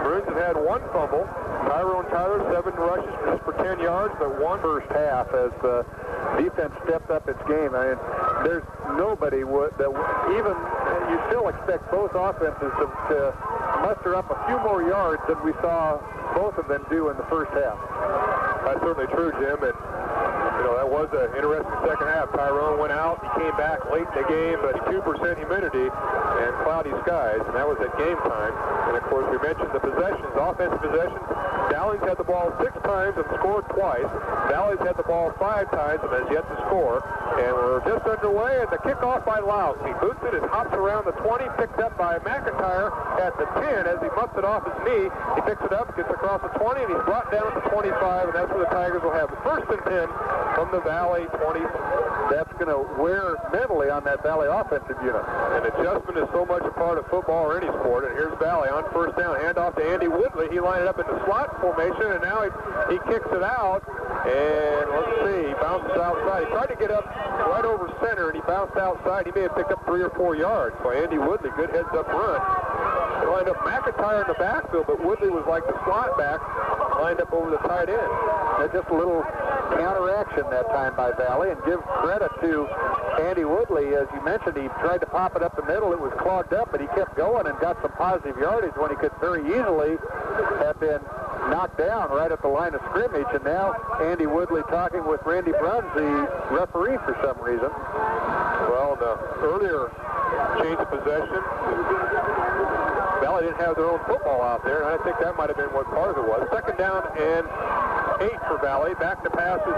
Maroons have had 1 fumble. Tyrone Tyler, 7 rushes just for 10 yards, but 1 first half as the defense stepped up its game. I mean, there's nobody even you still expect both offenses to muster up a few more yards than we saw both of them do in the first half. That's certainly true, Jim, and that was an interesting second half. Tyrone went out, he came back late in the game, but 2% humidity and cloudy skies, and that was at game time. And of course, we mentioned the possessions, offensive possessions. Dowling's had the ball 6 times and scored twice. Valley's had the ball 5 times and has yet to score. And we're just underway, and the kickoff by Laus. He boots it, it hops around the 20, picked up by McIntyre at the 10 as he bumps it off his knee. He picks it up, gets across the 20, and he's brought down at the 25, and that's where the Tigers will have the 1st and 10 from the Valley 20. That's going to wear mentally on that Valley offensive unit. And adjustment is so much a part of football or any sport. And here's Valley on first down. Hand off to Andy Woodley. He lined it up in the slot formation, and now he kicks it out. And let's see, he bounces outside. He tried to get up right over center, and he bounced outside. He may have picked up 3 or 4 yards. So Andy Woodley, good heads-up run. They lined up McIntyre in the backfield, but Woodley was like the slot back, lined up over the tight end. That's just a little counteraction that time by Valley, and give credit to Andy Woodley. As you mentioned, he tried to pop it up the middle. It was clogged up, but he kept going and got some positive yardage when he could very easily have been knocked down right at the line of scrimmage. And now Andy Woodley talking with Randy Bruns, the referee, for some reason. Well, the earlier change of possession, Valley didn't have their own football out there, and I think that might have been what part of it was. 2nd down and 8 for Valley. Back to pass is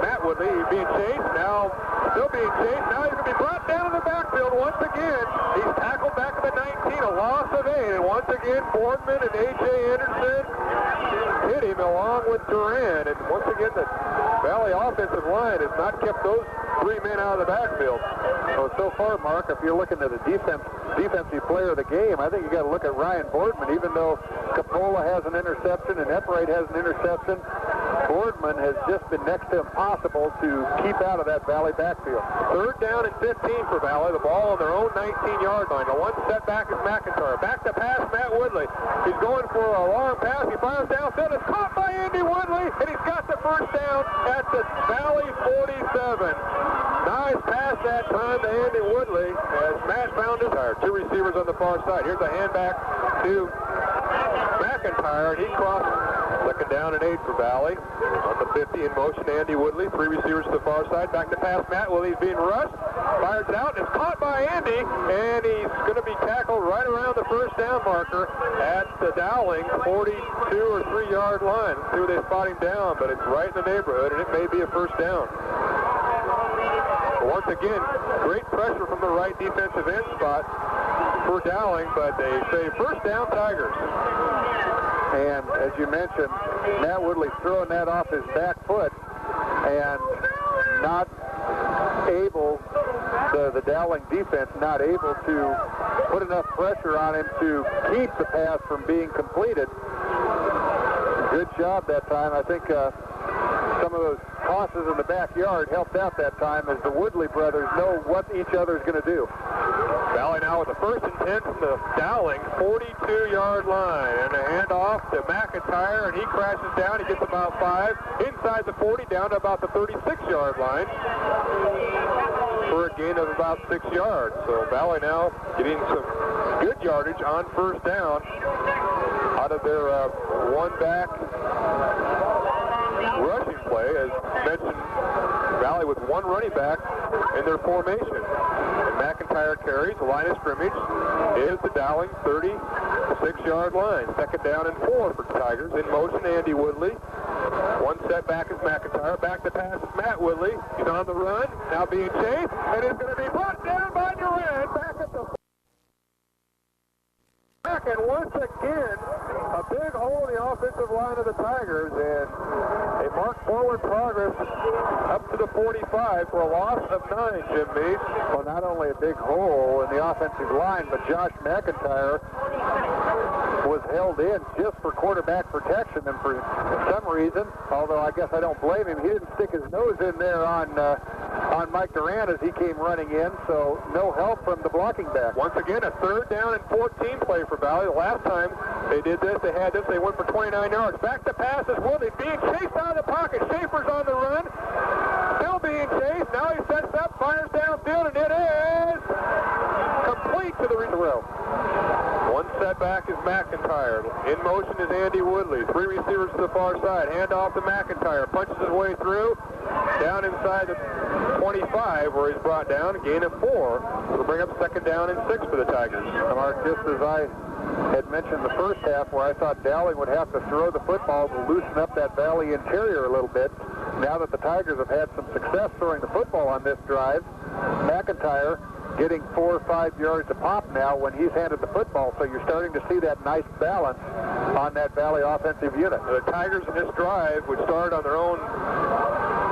Matt Woodley. He's being chased. Now, still being chased. Now he's going to be brought down in the backfield once again. He's tackled back at the 19, a loss of 8. And once again, Boardman and A.J. Anderson hit him along with Duran. And once again, the Valley offensive line has not kept those 3 men out of the backfield. So far, Mark, if you're looking at the defensive player of the game, I think you got to look at Ryan Boardman. Even though Capola has an interception and Eppright has an interception, Boardman has just been next to impossible to keep out of that Valley backfield. 3rd down and 15 for Valley. The ball on their own 19-yard line. The one setback is McIntyre. Back to pass, Matt Woodley. He's going for a long pass. He fires downfield. It's caught by Andy Woodley, and he's got the first down at the Valley 47. Nice pass that time to Andy Woodley as Matt found his tire. 2 receivers on the far side. Here's a hand back to McIntyre, and he crosses. 2nd down and 8 for Valley. On the 50 in motion, Andy Woodley. 3 receivers to the far side. Back to pass, Matt Woodley's being rushed. Fires it out, and it's caught by Andy, and he's going to be tackled right around the first down marker at the Dowling 42 or 3-yard line. Let's see where they spot him down, but it's right in the neighborhood, and it may be a first down. Once again, great pressure from the right defensive end spot. for Dowling, but they say first down Tigers. And as you mentioned, Matt Woodley throwing that off his back foot and not able, the Dowling defense not able to put enough pressure on him to keep the pass from being completed. Good job that time. I think some of those tosses in the backyard helped out that time as the Woodley brothers know what each other's going to do. Valley now with the 1st and 10 from the Dowling 42-yard line. And a handoff to McIntyre, and he crashes down. He gets about 5. Inside the 40, down to about the 36-yard line for a gain of about 6 yards. So Valley now getting some good yardage on first down out of their one-back rushing play. As mentioned, Valley with one running back in their formation. And McIntyre carries. The line of scrimmage is the Dowling 36-yard line. 2nd down and 4 for the Tigers. In motion, Andy Woodley. One setback is McIntyre. Back to pass is Matt Woodley. He's on the run. Now being chased. And he's going to be brought down by Durant. Back at the back. And once again, a big hole in the offensive line of the Tigers. And they mark forward progress up to the 45 for a loss of 9, Jim Meade. Well, not only a big hole in the offensive line, but Josh McIntyre was held in just for quarterback protection, and for some reason, although I guess I don't blame him, he didn't stick his nose in there on Mike Durant as he came running in, so no help from the blocking back. Once again, a 3rd down and 14 play for Valley. The last time they did this, they went for 29 yards. Back to pass is Woodley being chased out of the pocket. Schaefer's on the run, still being chased. Now he sets up, fires downfield, and it is complete to the row. One setback is McIntyre. In motion is Andy Woodley. 3 receivers to the far side. Hand off to McIntyre. Punches his way through. Down inside the 25 where he's brought down. Gain of 4. It'll bring up 2nd down and 6 for the Tigers. Mark, just as I had mentioned the first half where I thought Dowling would have to throw the football to loosen up that Valley interior a little bit, now that the Tigers have had some success throwing the football on this drive, McIntyre getting 4 or 5 yards a pop now when he's handed the football, so you're starting to see that nice balance on that Valley offensive unit. The Tigers in this drive, which started on their own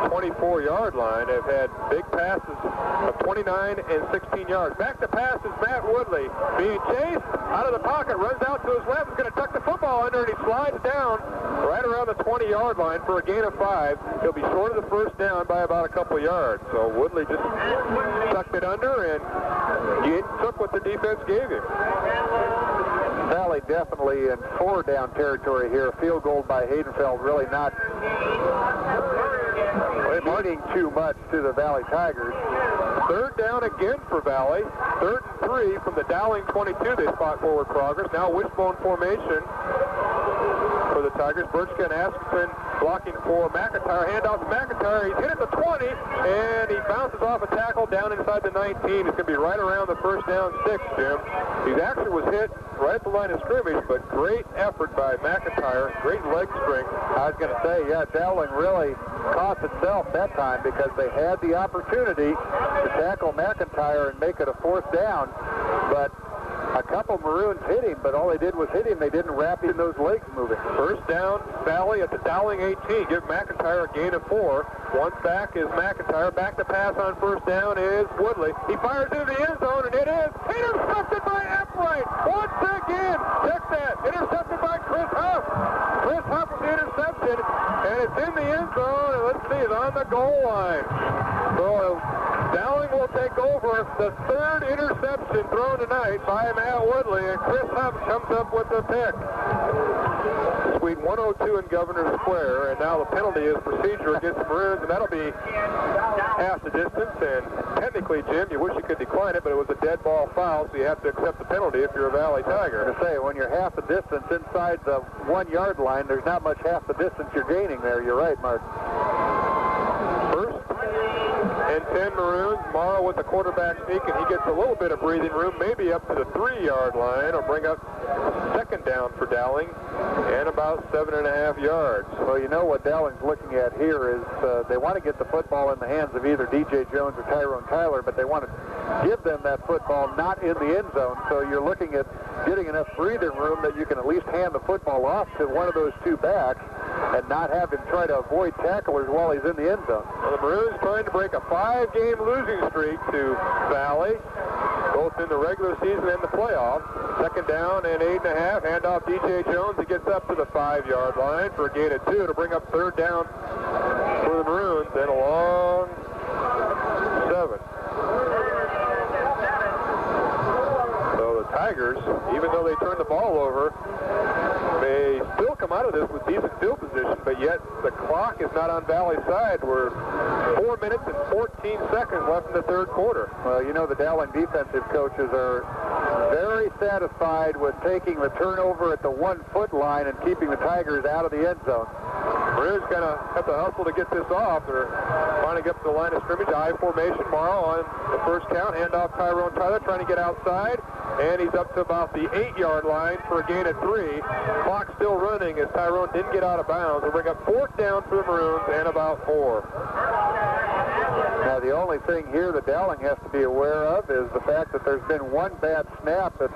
24-yard line, have had big passes of 29 and 16 yards. Back to pass is Matt Woodley. Being chased out of the pocket, runs out to his left, is going to tuck the football under, and he slides down right around the 20-yard line for a gain of 5. He'll be short of the first down by about a couple yards. So Woodley just tucked it under and he took what the defense gave him. Valley definitely in 4-down territory here. Field goal by Haydenfeld really not meaning too much to the Valley Tigers. 3rd down again for Valley. 3rd and 3 from the Dowling 22. They spot forward progress. Now wishbone formation for the Tigers. Birchka and Askeson blocking for McIntyre. Handoff to McIntyre. He's hit at the 20, and he bounces off a tackle down inside the 19. It's going to be right around the first down 6, Jim. He actually was hit right at the line of scrimmage, but great effort by McIntyre. Great leg strength. I was going to say, yeah, Dowling really cost itself that time because they had the opportunity to tackle McIntyre and make it a 4th down, but a couple Maroons hit him, but all they did was hit him. They didn't wrap in those legs moving. First down, Valley at the Dowling 18. Give McIntyre a gain of 4. One back is McIntyre. Back to pass on first down is Woodley. He fires into the end zone, and it is intercepted by Epwright. Once again, check that. Intercepted by Chris Huff. Chris Huff with the interception, and it's in the end zone, and let's see, it's on the goal line. So Dowling will take over the 3rd interception thrown tonight by Matt Woodley, and Chris Huff comes up with the pick. Suite 102 in Governor Square, and now the penalty is procedure against the Maroons, and that'll be half the distance. And technically, Jim, you wish you could decline it, but it was a dead ball foul, so you have to accept the penalty if you're a Valley Tiger. To say, when you're half the distance inside the 1-yard line, there's not much half the distance you're gaining there. You're right, Mark. 1st and 10 Maroons. Morrow with the quarterback sneak, and he gets a little bit of breathing room, maybe up to the 3-yard line, or bring up second down for Dowling, and about 7.5 yards. Well, you know what Dowling's looking at here is they want to get the football in the hands of either DJ Jones or Tyrone Tyler, but they want to give them that football not in the end zone. So you're looking at getting enough breathing room that you can at least hand the football off to one of those two backs and not have him try to avoid tacklers while he's in the end zone. Well, the Maroons trying to break a 5-game losing streak to Valley, both in the regular season and the playoffs. Second down and 8.5. Handoff DJ Jones. He gets up to the 5-yard line for a gain of 2 to bring up third down for the Maroons, and a long 7. So the Tigers, even though they turned the ball over, may still come out of this with decent field position, but yet the clock is not on Valley's side. We're 4 minutes and 14 seconds left in the third quarter. Well, you know the Dowling defensive coaches are very satisfied with taking the turnover at the 1-foot line and keeping the Tigers out of the end zone. Maroons going to have to hustle to get this off. They're lining up the line of scrimmage, I formation. Morrow on the first count. Handoff Tyrone Tyler trying to get outside, and he's up to about the 8-yard line for a gain of 3. Clock still running as Tyrone didn't get out of bounds. We'll bring up fourth down for the Maroons and about 4. Now, the only thing here that Dowling has to be aware of is the fact that there's been one bad snap that's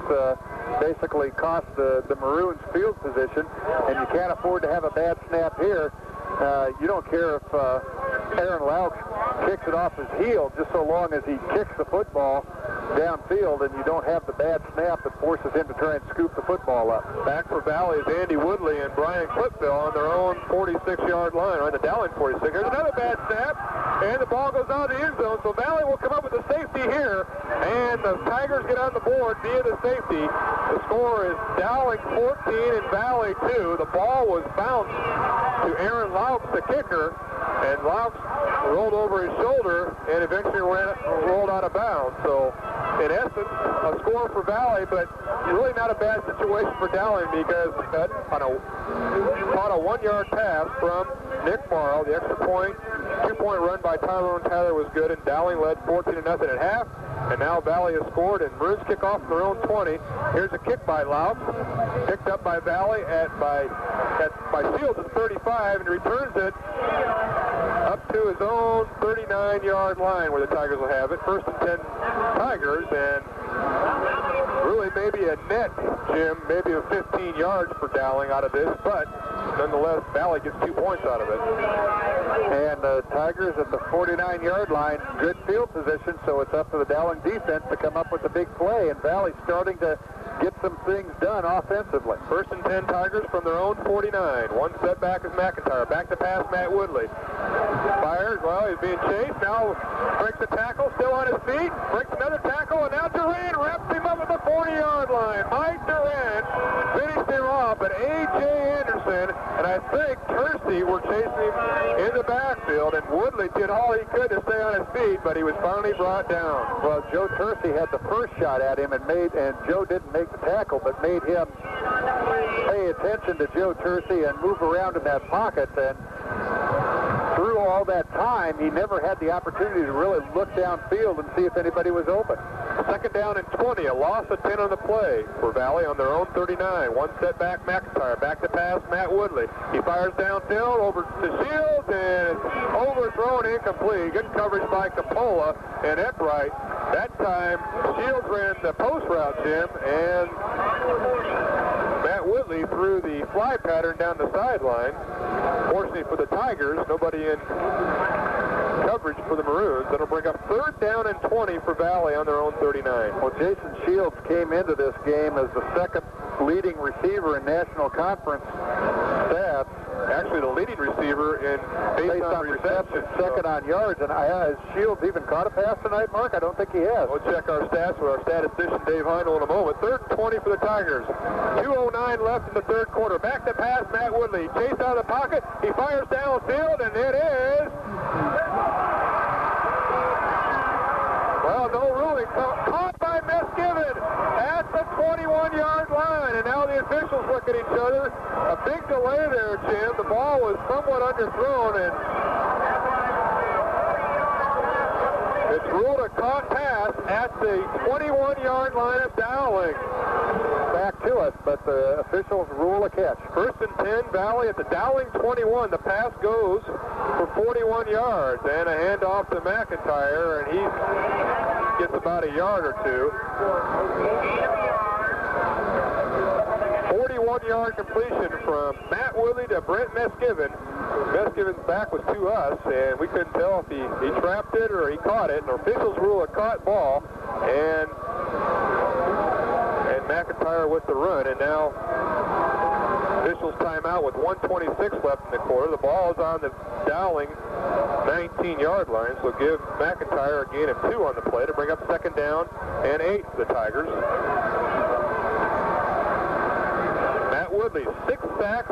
basically cost the Maroons field position, and you can't afford to have a bad snap here. You don't care if Aaron Laux kicks it off his heel, just so long as he kicks the football downfield and you don't have the bad snap that forces him to try and scoop the football up. Back for Valley is Andy Woodley and Brian Clipville on their own 46-yard line, or the Dowling 46. There's another bad snap, and the ball goes out of the end zone, so Valley will come up with a safety here, and the Tigers get on the board via the safety. The score is Dowling 14 and Valley 2. The ball was bounced to Aaron Laux, the kicker, and Laux rolled over his shoulder and eventually rolled out of bounds. So, in essence, a score for Valley, but really not a bad situation for Dowling because on a 1-yard pass from Nick Morrow, the extra point, 2-point run by Tyrone Tyler was good, and Dowling led 14-0 at half. And now Valley has scored, and Maroons kick off from their own 20. Here's a kick by Laux, picked up by Valley by Shields at 35, and returns it up to his own 39-yard line where the Tigers will have it. First and 10 Tigers, and really maybe a net, Jim, maybe a 15 yards for Dowling out of this, but nonetheless, Valley gets 2 points out of it. And the Tigers at the 49-yard line, good field position, so it's up to the Dowling defense to come up with a big play, and Valley's starting to get some things done offensively. First and 10 Tigers from their own 49. One setback is McIntyre. Back to pass Matt Woodley. Fires, well, he's being chased. Now breaks the tackle, still on his feet. Breaks another tackle, and now Duran wraps him up at the 40-yard line. Mike Duran finished him off, but A.J. Anderson and I think Kersey were chasing him in the backfield, and Woodley did all he could to stay on his feet, but he was finally brought down. Well, Joe Kersey had the first shot at him, and Joe didn't make the tackle, but made him pay attention to Joe Kersey and move around in that pocket, and through all that time, he never had the opportunity to really look downfield and see if anybody was open. Second down and 20, a loss of 10 on the play for Valley on their own 39. One setback McIntyre, back to pass Matt Woodley. He fires downfield over to Shields, and it's overthrown, incomplete. Good coverage by Coppola and Eppright. That time, Shields ran the post route, Jim, and Matt Woodley threw the fly pattern down the sideline. Fortunately for the Tigers, nobody in coverage for the Maroons. That'll bring up third down and 20 for Valley on their own 39. Well, Jason Shields came into this game as the second leading receiver in National Conference stats. Actually, the leading receiver in based on reception. Second on yards. And has Shields even caught a pass tonight, Mark? I don't think he has. We'll check our stats with our statistician, Dave Heindel, in a moment. Third and 20 for the Tigers. 2:09 left in the third quarter. Back to pass, Matt Woodley. Chased out of the pocket. He fires downfield, and it is... Well, no ruling. Caught by Misgiven at the 21-yard line. And now the officials look at each other. A big delay there, Jim. The ball was somewhat underthrown, and It's ruled a caught pass at the 21-yard line of Dowling. Back to us, but the officials rule a catch. 1st and 10, Valley at the Dowling 21. The pass goes for 41 yards, and a handoff to McIntyre, and he gets about a yard or two. 41-yard completion from Matt Woodley to Brent Meskiven. Meskiven's back was to us, and we couldn't tell if he trapped it or he caught it. And officials rule a caught ball, and McIntyre with the run. And now officials timeout with 1:26 left in the quarter. The ball is on the Dowling 19-yard line, so give McIntyre a gain of 2 on the play to bring up 2nd down and 8 for the Tigers. Matt Woodley, 6 sacks,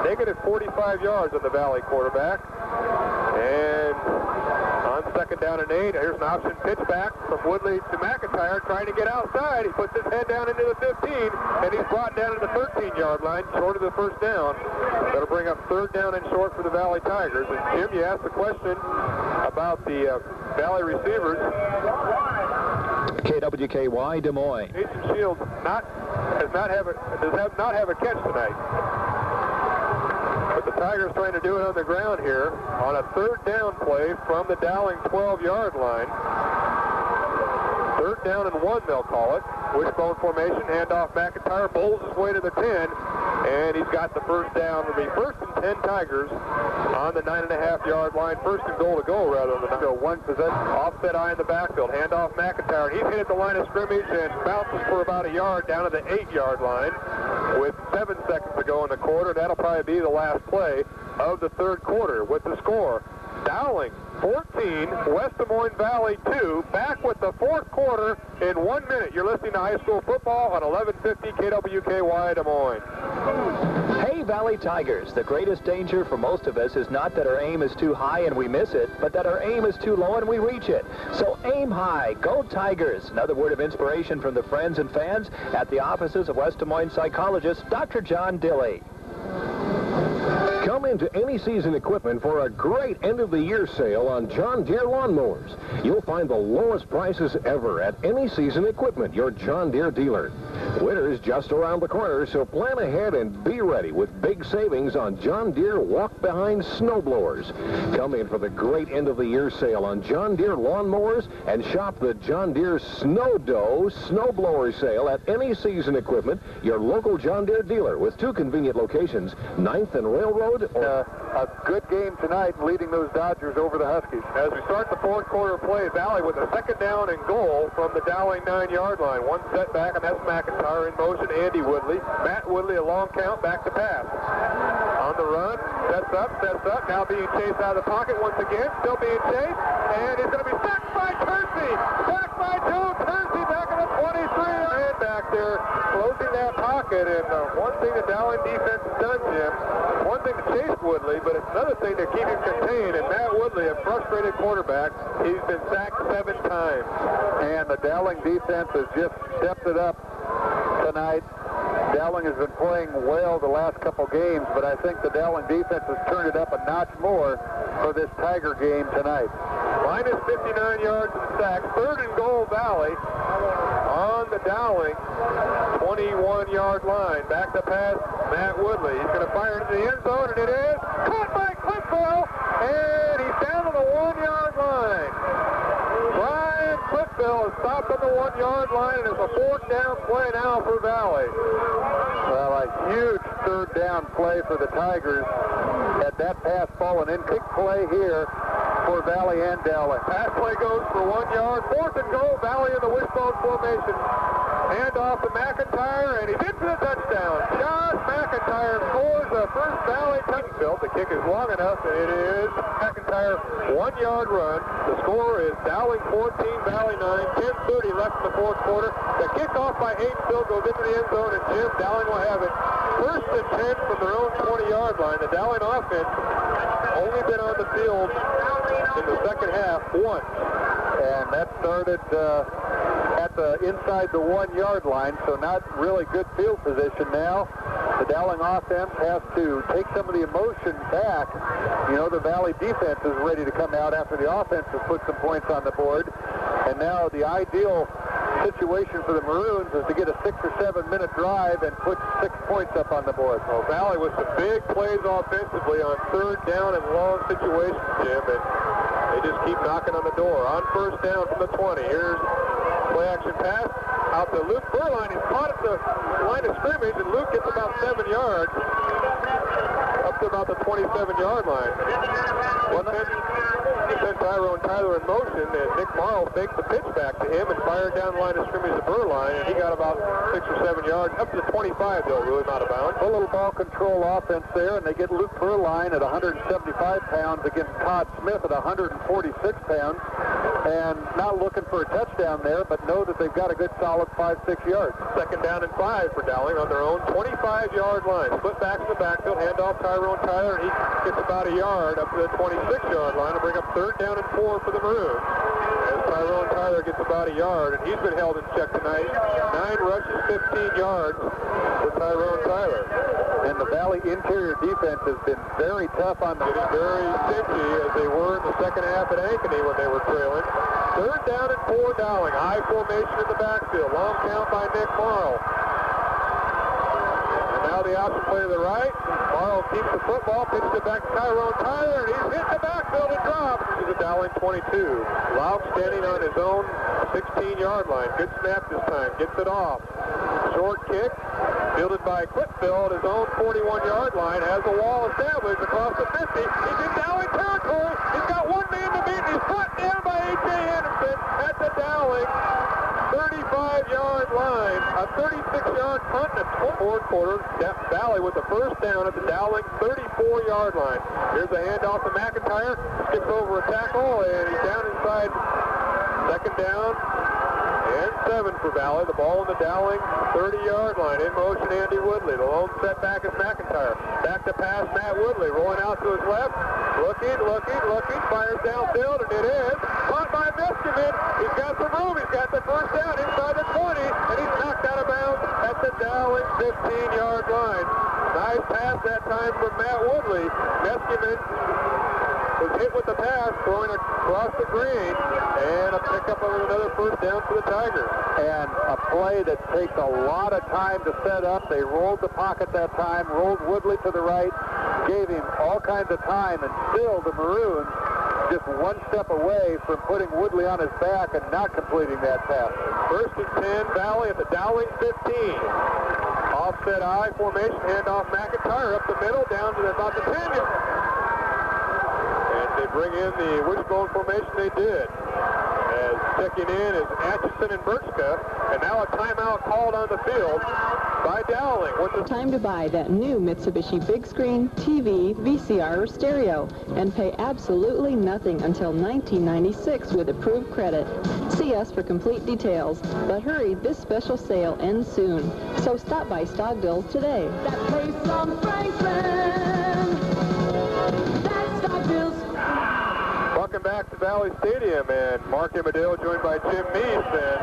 negative 45 yards on the Valley quarterback. And on 2nd down and 8, here's an option pitch back from Woodley to McIntyre, trying to get outside. He puts his head down into the 15, and he's brought down to the 13-yard line, short of the 1st down. That'll bring up 3rd down and short for the Valley Tigers. And Jim, you asked the question about the Valley receivers. KWKY Des Moines. Jason Shields does not have a catch tonight. But the Tigers trying to do it on the ground here on a 3rd down play from the Dowling 12-yard line. 3rd down and 1, they'll call it. Wishbone formation, handoff McIntyre, bowls his way to the 10, and he's got the 1st down. It'll be 1st and 10 Tigers on the 9.5-yard line. 1st and goal to go, rather than go 1 possession. Offset eye in the backfield, handoff McIntyre. He's hit at the line of scrimmage and bounces for about a yard down to the 8-yard line with 7 seconds to go in the quarter. That'll probably be the last play of the 3rd quarter with the score. Dowling 14, West Des Moines Valley 2, back with the 4th quarter in 1 minute. You're listening to high school football on 1150 KWKY Des Moines. Hey, Valley Tigers, the greatest danger for most of us is not that our aim is too high and we miss it, but that our aim is too low and we reach it. So aim high, go Tigers. Another word of inspiration from the friends and fans at the offices of West Des Moines psychologist Dr. John Dilley. Come into Any Season Equipment for a great end-of-the-year sale on John Deere lawnmowers. You'll find the lowest prices ever at Any Season Equipment, your John Deere dealer. Winter's just around the corner, so plan ahead and be ready with big savings on John Deere walk-behind snowblowers. Come in for the great end-of-the-year sale on John Deere lawnmowers and shop the John Deere Snow Doe snowblower sale at Any Season Equipment, your local John Deere dealer, with 2 convenient locations, 9th and Railroad. A good game tonight, leading those Dodgers over the Huskies. As we start the 4th quarter play, Valley with a 2nd down and goal from the Dowling 9-yard line. 1 setback, and that's McIntyre in motion. Andy Woodley. Matt Woodley, a long count, back to pass. On the run, sets up, now being chased out of the pocket once again, still being chased, and he's going to be sacked by Kersey. Sacked by Joe Kersey back at the 23-yard back there, closing that pocket. And one thing the Dowling defense has done, Jim, one thing to chase Woodley, but it's another thing to keep him contained. And Matt Woodley, a frustrated quarterback, he's been sacked 7 times. And the Dowling defense has just stepped it up tonight. Dowling has been playing well the last couple games, but I think the Dowling defense has turned it up a notch more for this Tiger game tonight. Minus 59 yards in sacks. 3rd and goal Valley on the Dowling 21-yard line. Back to pass, Matt Woodley. He's going to fire into the end zone, and it is caught by Clipville, and he's down to the 1-yard line. Brian Clipville is stopped on the 1-yard line, and it's a 4th down play now for Valley. Well, a huge 3rd down play for the Tigers. Had that pass fallen in, big play here for Valley and Dowling. Pass play goes for 1 yard. 4th and goal, Valley in the wishbone formation. Hand off to McIntyre, and he's in for the touchdown. Josh McIntyre scores the first Valley touchdown. The kick is long enough, and it is McIntyre 1-yard run. The score is Dowling 14, Valley 9. 10:30 left in the 4th quarter. The kickoff by Haynesville goes into the end zone, and Jim, Dowling will have it 1st and 10 from their own 20-yard line. The Dowling offense only been on the field in the second half once. And that started inside the 1-yard line, so not really good field position now. The Dowling offense has to take some of the emotion back. You know, the Valley defense is ready to come out after the offense has put some points on the board. And now the ideal situation for the Maroons is to get a 6 or 7 minute drive and put 6 points up on the board. Well, Valley with some big plays offensively on third down and long situations, Jim, and they just keep knocking on the door. On first down from the 20. Here's play action pass out to Luke Burline. He's caught at the line of scrimmage, and Luke gets about 7 yards up to about the 27-yard line. Sent Tyrone Tyler in motion, and Nick Morrow faked the pitch back to him and fired down the line of scrimmage to Burline, and he got about 6 or 7 yards, up to the 25, though, really not out of bounds. A little ball control offense there, and they get Luke Burline at 175 pounds against Todd Smith at 146 pounds, and not looking for a touchdown there, but know that they've got a good solid 5-6 yards. Second down and 5 for Dowling on their own 25-yard line. Split back in the backfield, handoff Tyrone Tyler, and he gets about a yard up to the 26-yard line to bring up third down and 4 for the Maroons. As Tyrone Tyler gets about a yard, and he's been held in check tonight. 9 rushes, 15 yards for Tyrone Tyler. And the Valley interior defense has been very tough on them. Getting very stingy as they were in the second half at Ankeny when they were trailing. Third down and 4 Dowling. High formation in the backfield. Long count by Nick Morrow. And now the option play to the right. Morrow keeps the football, pitches it back to Tyrone Tyler, and he's hit the backfield and dropped to the Dowling 22. Lauk standing on his own 16-yard line. Good snap this time. Gets it off. Short kick. Fielded by Clipfield, his own 41-yard line, has a wall established across the 50. He's in Dowling territory. He's got one man to beat, and he's brought down by A.J. Henderson at the Dowling 35-yard line. A 36-yard punt in the fourth quarter. Valley with the first down at the Dowling 34-yard line. Here's a handoff to McIntyre. Skips over a tackle, and he's down inside. Second down. And 7 for Valley. The ball in the Dowling 30-yard line. In motion, Andy Woodley. The lone setback is McIntyre. Back to pass, Matt Woodley. Rolling out to his left. Looking. Fires downfield, and it is caught by Miskimen. He's got some room. He's got the first down inside the 20, and he's knocked out of bounds at the Dowling 15-yard line. Nice pass that time from Matt Woodley. Miskimen was hit with the pass, throwing across the green, and a pickup of another first down for the Tigers. And a play that takes a lot of time to set up. They rolled the pocket that time, rolled Woodley to the right, gave him all kinds of time, and still the Maroons just one step away from putting Woodley on his back and not completing that pass. First and 10, Valley at the Dowling 15. Offset I formation, handoff McIntyre up the middle, down to about the 10-yard. They bring in the wishbone formation. They did. As checking in is Atchison and Birchka, and now a timeout called on the field by Dowling. Time to buy that new Mitsubishi big screen, TV, VCR, or stereo, and pay absolutely nothing until 1996 with approved credit. See us for complete details. But hurry, this special sale ends soon. So stop by Stogdill's today. That place on Franklin. That's Stogdill's. Welcome back to Valley Stadium, and Mark Amadeo joined by Jim Meese, and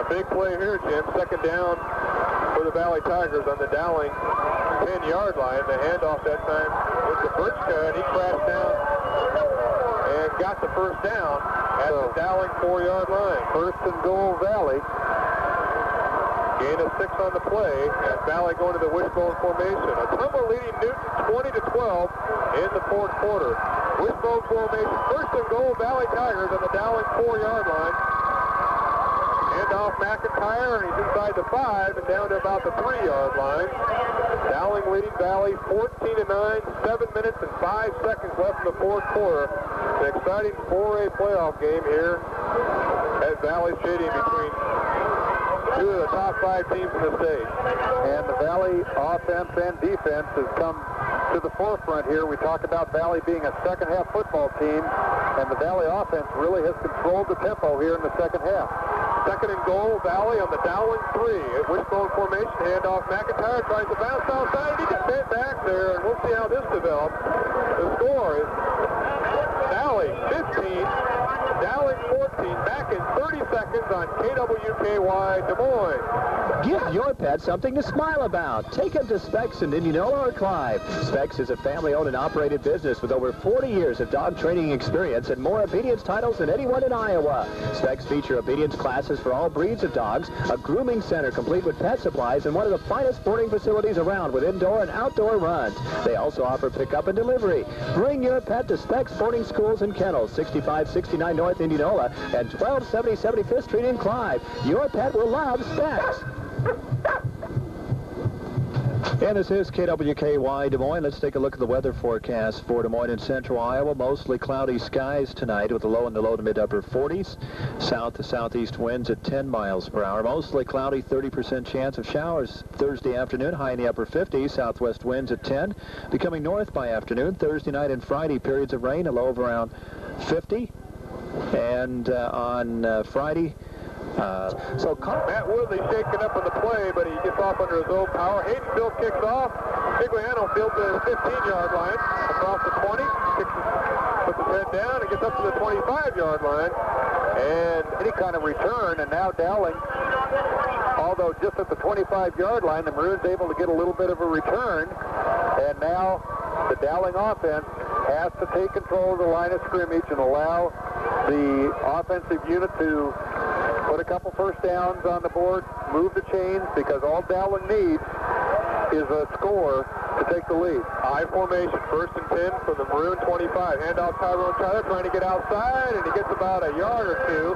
a big play here, Jim. Second down for the Valley Tigers on the Dowling 10-yard line. The handoff that time was to Birchka, and he crashed down and got the first down at the Dowling 4-yard line. First and goal, Valley. Gain of 6 on the play, and Valley going to the wishbone formation. A tumble leading Newton 20-12 in the fourth quarter. Wishbone formation, first and goal, Valley Tigers on the Dowling 4-yard line. Handoff McIntyre, and he's inside the 5 and down to about the 3-yard line. Dowling leading Valley 14-9, 7 minutes and 5 seconds left in the fourth quarter. An exciting 4A playoff game here at Valley Stadium between two of the top 5 teams in the state. And the Valley offense and defense has come to the forefront here. We talk about Valley being a second-half football team, and the Valley offense really has controlled the tempo here in the second half. Second and goal, Valley on the Dowling 3. At wishbone formation, handoff McIntyre tries to bounce outside, and he gets bent back there, and we'll see how this develops. The score is Valley 15, Dowling 14, back in 30 seconds. seconds on KWKY Des Moines. Give your pet something to smile about. Take him to Specs in Indianola or Clive. Specs is a family-owned and operated business with over 40 years of dog training experience and more obedience titles than anyone in Iowa. Specs feature obedience classes for all breeds of dogs, a grooming center complete with pet supplies, and one of the finest boarding facilities around with indoor and outdoor runs. They also offer pickup and delivery. Bring your pet to Specs Boarding Schools and Kennels, 6569 North Indianola and 1270 75th Street in Clive. Your pet will love Specs. And this is KWKY Des Moines. Let's take a look at the weather forecast for Des Moines and central Iowa. Mostly cloudy skies tonight with a low in the low to mid upper 40s. South to southeast winds at 10 miles per hour. Mostly cloudy, 30% chance of showers Thursday afternoon, high in the upper 50s. Southwest winds at 10. Becoming north by afternoon. Thursday night and Friday, periods of rain, a low of around 50. And on Friday, Matt Woodley shaking up on the play, but he gets off under his own power. Haydenville kicks off. Figliano fields the 15-yard line across the 20. Puts his head down and gets up to the 25-yard line. And any kind of return, and now Dowling, although just at the 25-yard line, the Maroons able to get a little bit of a return. And now the Dowling offense has to take control of the line of scrimmage and allow the offensive unit to put a couple first downs on the board, move the chains, because all Dowling needs is a score to take the lead. High formation, 1st and 10 from the Maroon 25. Handoff Tyrone Tyler trying to get outside, and he gets about a yard or two.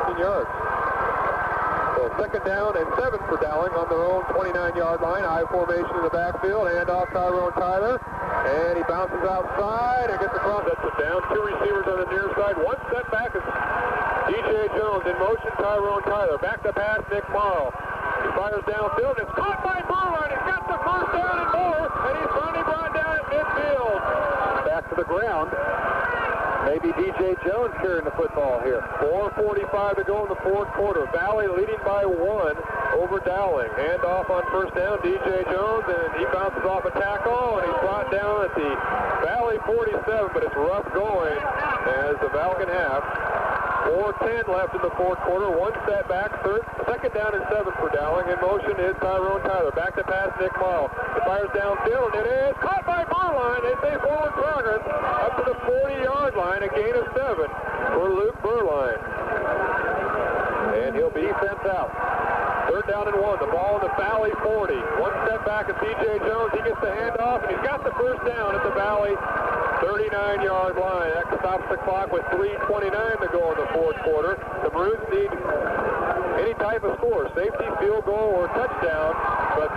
15 yards. So 2nd down and 7 for Dowling on their own 29-yard line. High formation in the backfield. Handoff Tyrone Tyler, and he bounces outside and gets across. That's it down. 2 receivers on the near side. 1 step back is DJ Jones in motion. Tyrone Tyler back to pass. Nick Morrow. He fires downfield. It's caught by Burline. He's got the first down and more, and he's finally brought down at midfield. Back to the ground. Maybe DJ Jones carrying the football here. 4:45 to go in the 4th quarter. Valley leading by 1 over Dowling. Handoff on 1st down. DJ Jones, and he bounces off a tackle, and he's brought down at the Valley 47, but it's rough going as the Falcon half. 4:10 left in the 4th quarter. 1 step back. 2nd down and 7 for Dowling. In motion is Tyrone Tyler. Back to pass Nick Morrow. He fires downfield, and it is caught by Burline. They say forward progress up to the 40-yard line. A gain of 7 for Luke Burline. And he'll be defense out. 3rd down and 1. The ball in the Valley 40. 1 step back of DJ Jones. He gets the handoff, and he's got the first down at the Valley 39-yard line. That stops the clock with 3:29 to go in the 4th quarter. The Maroons need any type of score, safety, field goal, or touchdown. But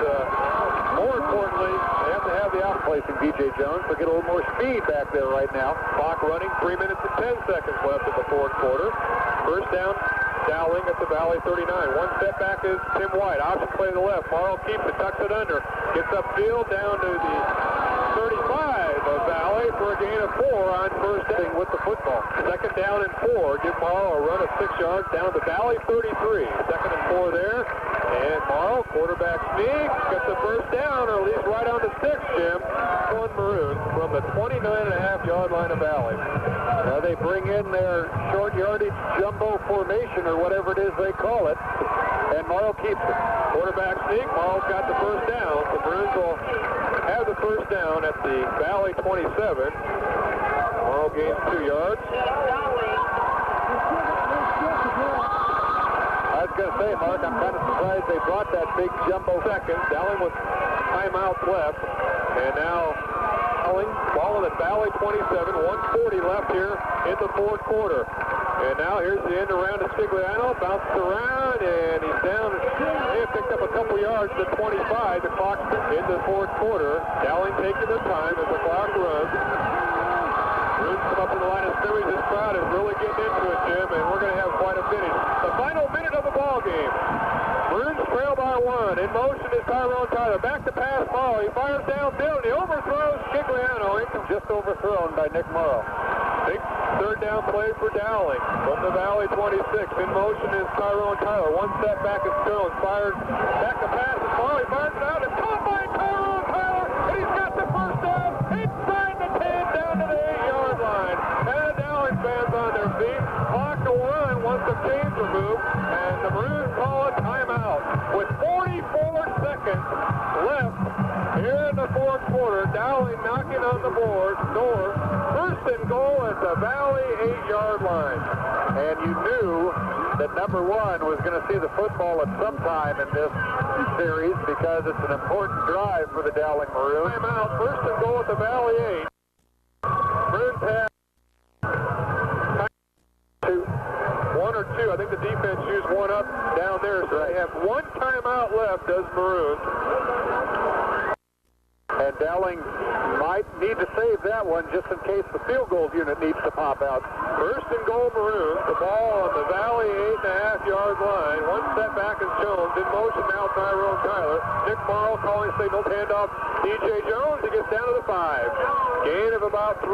more importantly, they have to have the outplacing DJ Jones to get a little more speed back there right now. Clock running, 3 minutes and 10 seconds left in the 4th quarter. First down, Dowling at the Valley 39. 1 step back is Tim White. Option play to the left. Morrow keeps it, tucks it under. Gets upfield down to the 35 of Valley for a gain of 4 on 1st down with the football. 2nd down and 4. Give Morrow a run of 6 yards down to Valley 33. 2nd and 4 there. And Morrow, quarterback sneak, gets the first down, or at least right on the 6, Jim. On Maroon from the 29.5-yard line of Valley. Now they bring in their short yardage jumbo formation, or whatever it is they call it, and Morrow keeps it. Quarterback sneak. Morrow's got the first down. The Maroons will have the first down at the Valley 27. Morrow gains 2 yards. I was going to say, Mark, I'm kind of surprised they brought that big jumbo second. Dowling with timeouts left. And now Dowling, ball in the Valley 27. 1:40 left here in the 4th quarter. And now here's the end around to Stigliano. Bounces around, and he's down. They have picked up a couple yards to 25. The clock in the 4th quarter. Dowling taking their time as the clock runs. Maroons come up to the line of scrimmage. This crowd is really getting into it, Jim, and we're going to have quite a finish. The final minute of the ball game. Maroons trail by 1. In motion is Tyrone Tyler. Back to pass ball. He fires downfield. He overthrows Stigliano. just overthrown by Nick Morrow. Big 3rd down play for Dowling from the Valley 26. In motion is Tyrone Tyler. 1 step back is Jones. Fired back to pass. He fires it out. It's caught by Tyrone Tyler. And he's got the first down inside the 10 down to the 8-yard line. And the Dowling fans on their feet. Clock to run once of chains removed, and the Maroons call a timeout. With 44 seconds left here in the fourth quarter, Dowling knocking on the door. First and goal at the Valley 8-yard line. And you knew that number one was going to see the football at some time in this series because it's an important drive for the Dowling Maroons. Timeout, first and goal at the Valley 8. Maroons have one or two. I think the defense used one up down there, so they have one timeout left, does Maroons. And Dowling might need to save that one just in case the field goal unit needs to pop out. First and goal Maroons. The ball on the Valley 8.5-yard line. One step back is Jones. In motion now, Tyrone Tyler. Nick Morrow calling signals. Handoff DJ Jones. He gets down to the 5. Gain of about 3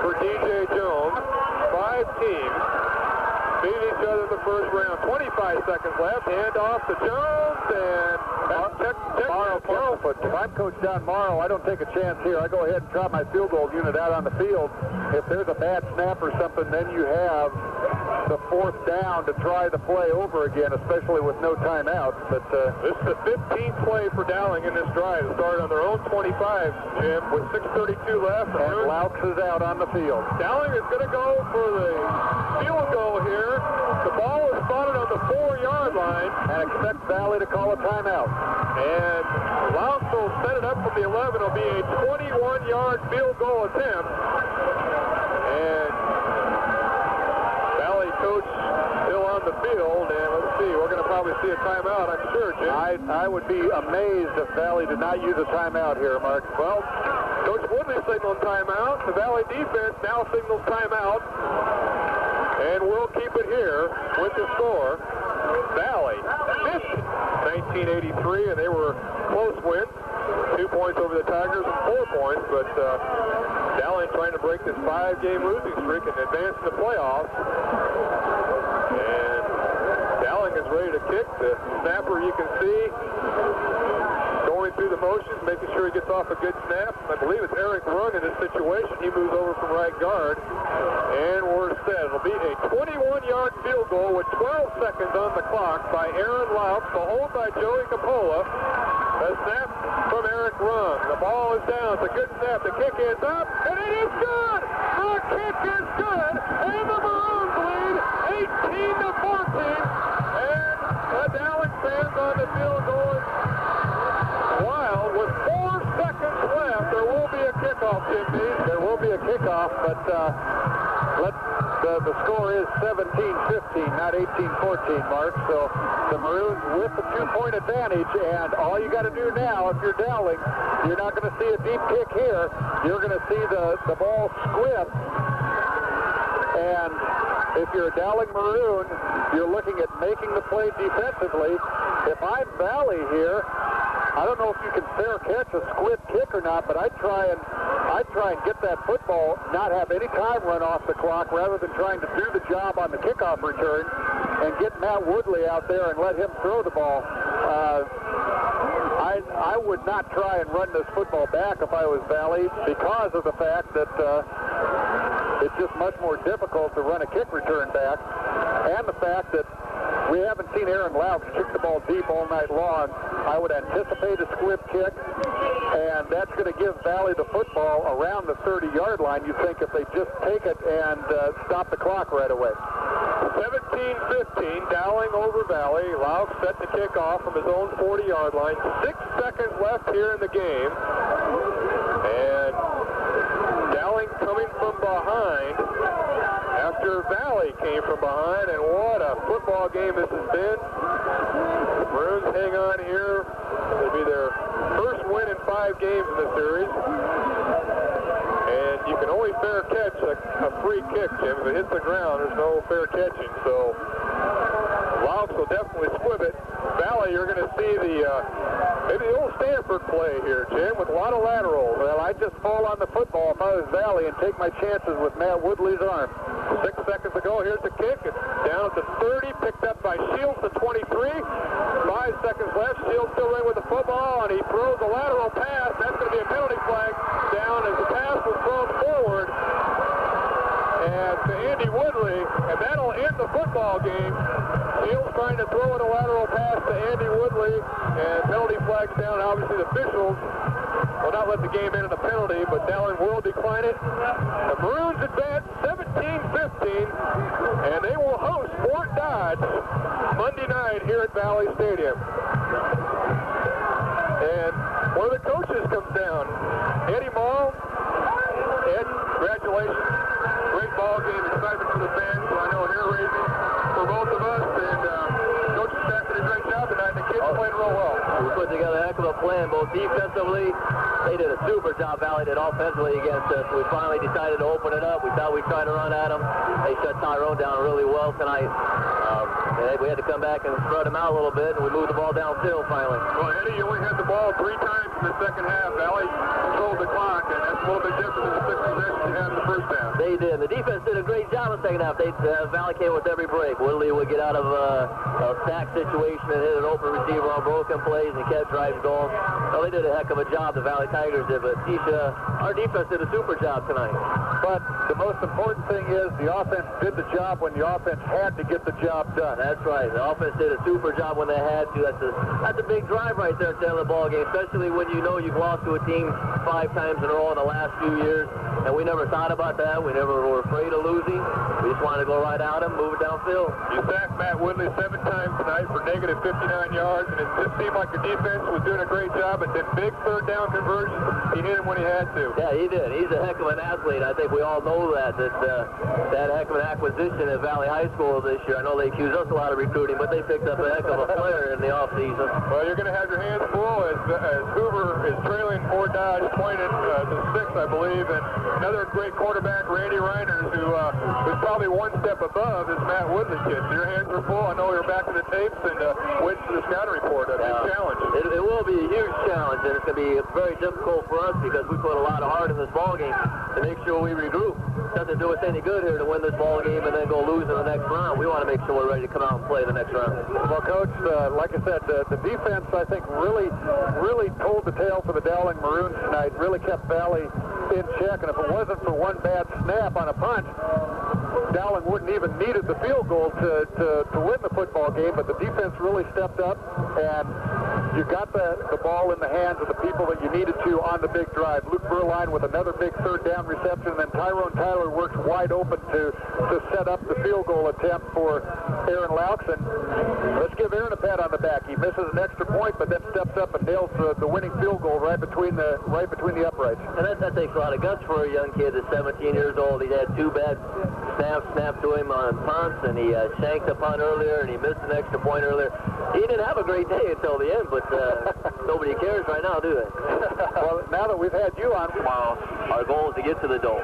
for DJ Jones. 5 teams beat each other in the first round. 25 seconds left. Handoff to Jones, and check Morrow. If I'm Coach Don Morrow, I don't take a chance here. I go ahead and drop my field goal unit out on the field. If there's a bad snap or something, then you have the fourth down to try the play over again, especially with no timeouts. But this is the 15th play for Dowling in this drive. It started on their own 25, Jim, with 6:32 left. And Laux is out on the field. Dowling is going to go for the field goal here. The ball is spotted on the 4-yard line. And expect Valley to call a timeout. And Laux will set it up from the 11. It'll be a 21-yard field goal attempt. And Valley coach still on the field. And let's see, we're going to probably see a timeout, I'm sure, Jim. I would be amazed if Valley did not use a timeout here, Mark. Well, Coach Woodley signaled timeout. The Valley defense now signals timeout. And we'll keep it here with the score. Valley, 1983, and they were close wins. 2 points over the Tigers and 4 points, but Dowling trying to break this 5-game losing streak and advance to the playoffs. And Dowling is ready to kick. The snapper, you can see, going through the motions, making sure he gets off a good snap. I believe it's Eric Rung in this situation. He moves over from right guard, and we're set. It'll be a 21-yard field goal with 12 seconds on the clock by Aaron Laux. The hold by Joey Capola. A snap from Eric Rung. The ball is down. It's a good snap. The kick is up, and it is good. The kick is good, and the Maroons lead 18-14. And the Dowling fans on the field going wild. With 4 seconds left, there will be a kickoff, Jim Dean. There will be a kickoff, but the score is 17-15, not 18-14, Mark. So the Maroons with the 2-point advantage, and all you got to do now, if you're Dowling, you're not going to see a deep kick here. You're going to see the ball squib. And if you're a Dowling Maroon, you're looking at making the play defensively. If I'm Valley here, I don't know if you can fair catch a squib kick or not, but I'd try and get that football, not have any time run off the clock, rather than trying to do the job on the kickoff return and get Matt Woodley out there and let him throw the ball. I would not try and run this football back if I was Valley, because of the fact that it's just much more difficult to run a kick return back, and the fact that we haven't seen Aaron Laux kick the ball deep all night long. I would anticipate a squib kick, and that's going to give Valley the football around the 30-yard line, you think, if they just take it and stop the clock right away. 17-15, Dowling over Valley. Laux set to kick off from his own 40-yard line. 6 seconds left here in the game. And Dowling coming from behind after Valley came from behind, and what a football game this has been. The Maroons hang on here. It'll be their first win in 5 games in the series. And you can only fair catch a free kick, Jim. If it hits the ground, there's no fair catching. So Laux will definitely squib it. Valley, you're going to see maybe the old Stanford play here, Jim, with a lot of laterals. Well, I'd just fall on the football if I was Valley and take my chances with Matt Woodley's arm. 6 seconds to go. Here's the kick. It's down to 30, picked up by Shields to 23. 5 seconds left. Shields still running with the football, and he throws a lateral pass. That's going to be a penalty flag down as the pass was thrown forward. And to Andy Woodley, and that'll end the football game. game. Fields trying to throw in a lateral pass to Andy Woodley, and penalty flags down. Obviously, the officials will not let the game end in a penalty, but Dowling will decline it. The Maroons advance 17-15, and they will host Fort Dodge Monday night here at Valley Stadium. And one of the coaches comes down, Eddie Mall. Ed, congratulations. Great ball game, excitement for the fans, so I know hair raising for both of us. And Coach Stack did a great job tonight, and the kids played real well. We put together a heck of a plan, both defensively. They did a super job, Valley did offensively against us. We finally decided to open it up. We thought we'd try to run at them. They shut Tyrone down really well tonight. And we had to come back and spread them out a little bit, and we moved the ball downfield finally. Well, Eddie, you only had the ball 3 times in the second half. Valley controlled the clock, and that's a little bit different than the 6 possessions you had in the first half. They did. The defense did a great job in the second half. Valley came with every break. Woodley would get out of a sack situation and hit an open receiver on broken plays and kept drives going. So they did a heck of a job, the Valley Tigers did, but our defense did a super job tonight. But the most important thing is the offense did the job when the offense had to get the job done. That's right. The offense did a super job when they had to. That's a big drive right there at the end of the ball game, especially when you know you've lost to a team 5 times in a row in the last few years. And we never thought about that. We never were afraid of losing. We just wanted to go right at them, move it downfield. You sacked Matt Woodley 7 times tonight for negative 59 yards, and it just seemed like your defense was doing a great job. But then big third down conversions, he hit him when he had to. Yeah, he did. He's a heck of an athlete. I think we all know that that heck of an acquisition at Valley High School this year. I know they accused us a lot of recruiting, but they picked up a heck of a player in the offseason. Well, you're going to have your hands full as Hoover is trailing Fort Dodge, pointed to 6, I believe, and another great quarterback, Randy Reiners, who was probably 1 step above his Matt Woodley kid. So your hands were full. I know you're back to the tapes and waiting for the scouting report. A big challenge. It will be a huge challenge, and it's going to be very difficult for us because we put a lot of heart in this ball game to make sure we regroup. It doesn't do us any good here to win this ball game and then go lose in the next round. We want to make sure we're ready to come out and play the next round. Well, Coach, like I said, the defense, I think, really told the tale for the Dowling Maroons tonight, really kept Valley in check, and if it wasn't for one bad snap on a punt, Dowling wouldn't even needed the field goal to win the football game, but the defense really stepped up, and you got the ball in the hands of the people that you needed to on the big drive. Luke Burline with another big third down reception, and then Tyrone Tyler works wide open to set up the field goal attempt for Aaron Laux, and let's give Aaron a pat on the back. He misses an extra point, but then steps up and nails the winning field goal right between the uprights. And that takes a lot of guts for a young kid that's 17 years old. He had 2 bad snapped to him on punts, and he shanked a punt earlier, and he missed an extra point earlier. He didn't have a great day until the end, but nobody cares right now, do they? Well, now that we've had you on, our goal is to get to the Dome.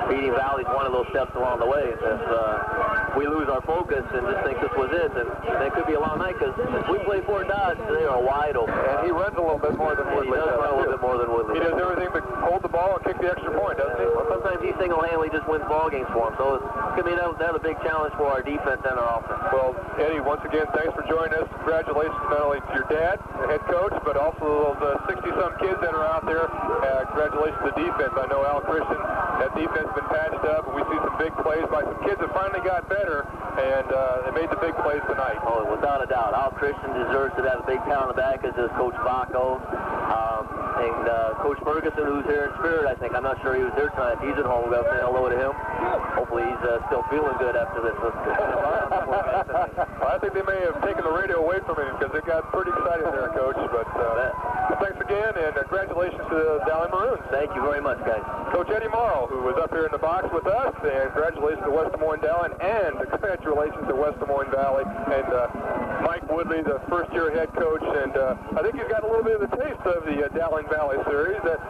Beating Valley's one of those steps along the way. If we lose our focus and just think this was it, then it could be a long night, because if we play Fort Dodge, they are wide open. And he runs a little bit more than Woodley. He does run a little bit more than Woodley. He does everything but hold the ball and kick the extra point, doesn't he? Well, sometimes he single-handedly just wins ball games for him. So it's going to be another big challenge for our defense and our offense. Well, Eddie, once again, thanks for joining us. Congratulations not only to your dad, the head coach, but also the 60-some kids that are out there. Congratulations to the defense. I know Al Christian, that defense has been patched up, and we see some big plays by some kids that finally got better, and they made the big plays tonight. Oh, without a doubt. Al Christian deserves to have a big pat on the back, as does Coach Baco. And Coach Ferguson, who's here in spirit, I think. I'm not sure he was there tonight. If he's at home, we'll go say hello to him. Hopefully he's still feeling good after this. Well, I think they may have taken the radio away from him because it got pretty exciting there, Coach. But thanks again, and congratulations to the Dowling Maroons. Thank you very much, guys. Coach Eddie Morrow, who was up here in the box with us, and congratulations to West Des Moines Dowling, and congratulations to West Des Moines Valley, and Mike Woodley, the first-year head coach, and I think he's got a little bit of the taste of the Dowling Valley series. That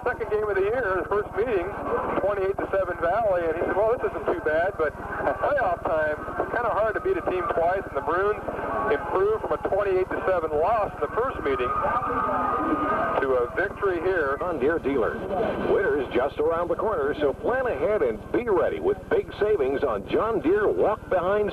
second game of the year, the first meeting, 28-7 Valley, and he said, well, this isn't too bad, but playoff time, kind of hard to beat a team twice, and the Maroons improved from a 28-7 loss in the first meeting to a victory here. John Deere dealer. Winter's just around the corner, so plan ahead and be ready with big savings on John Deere walk-behind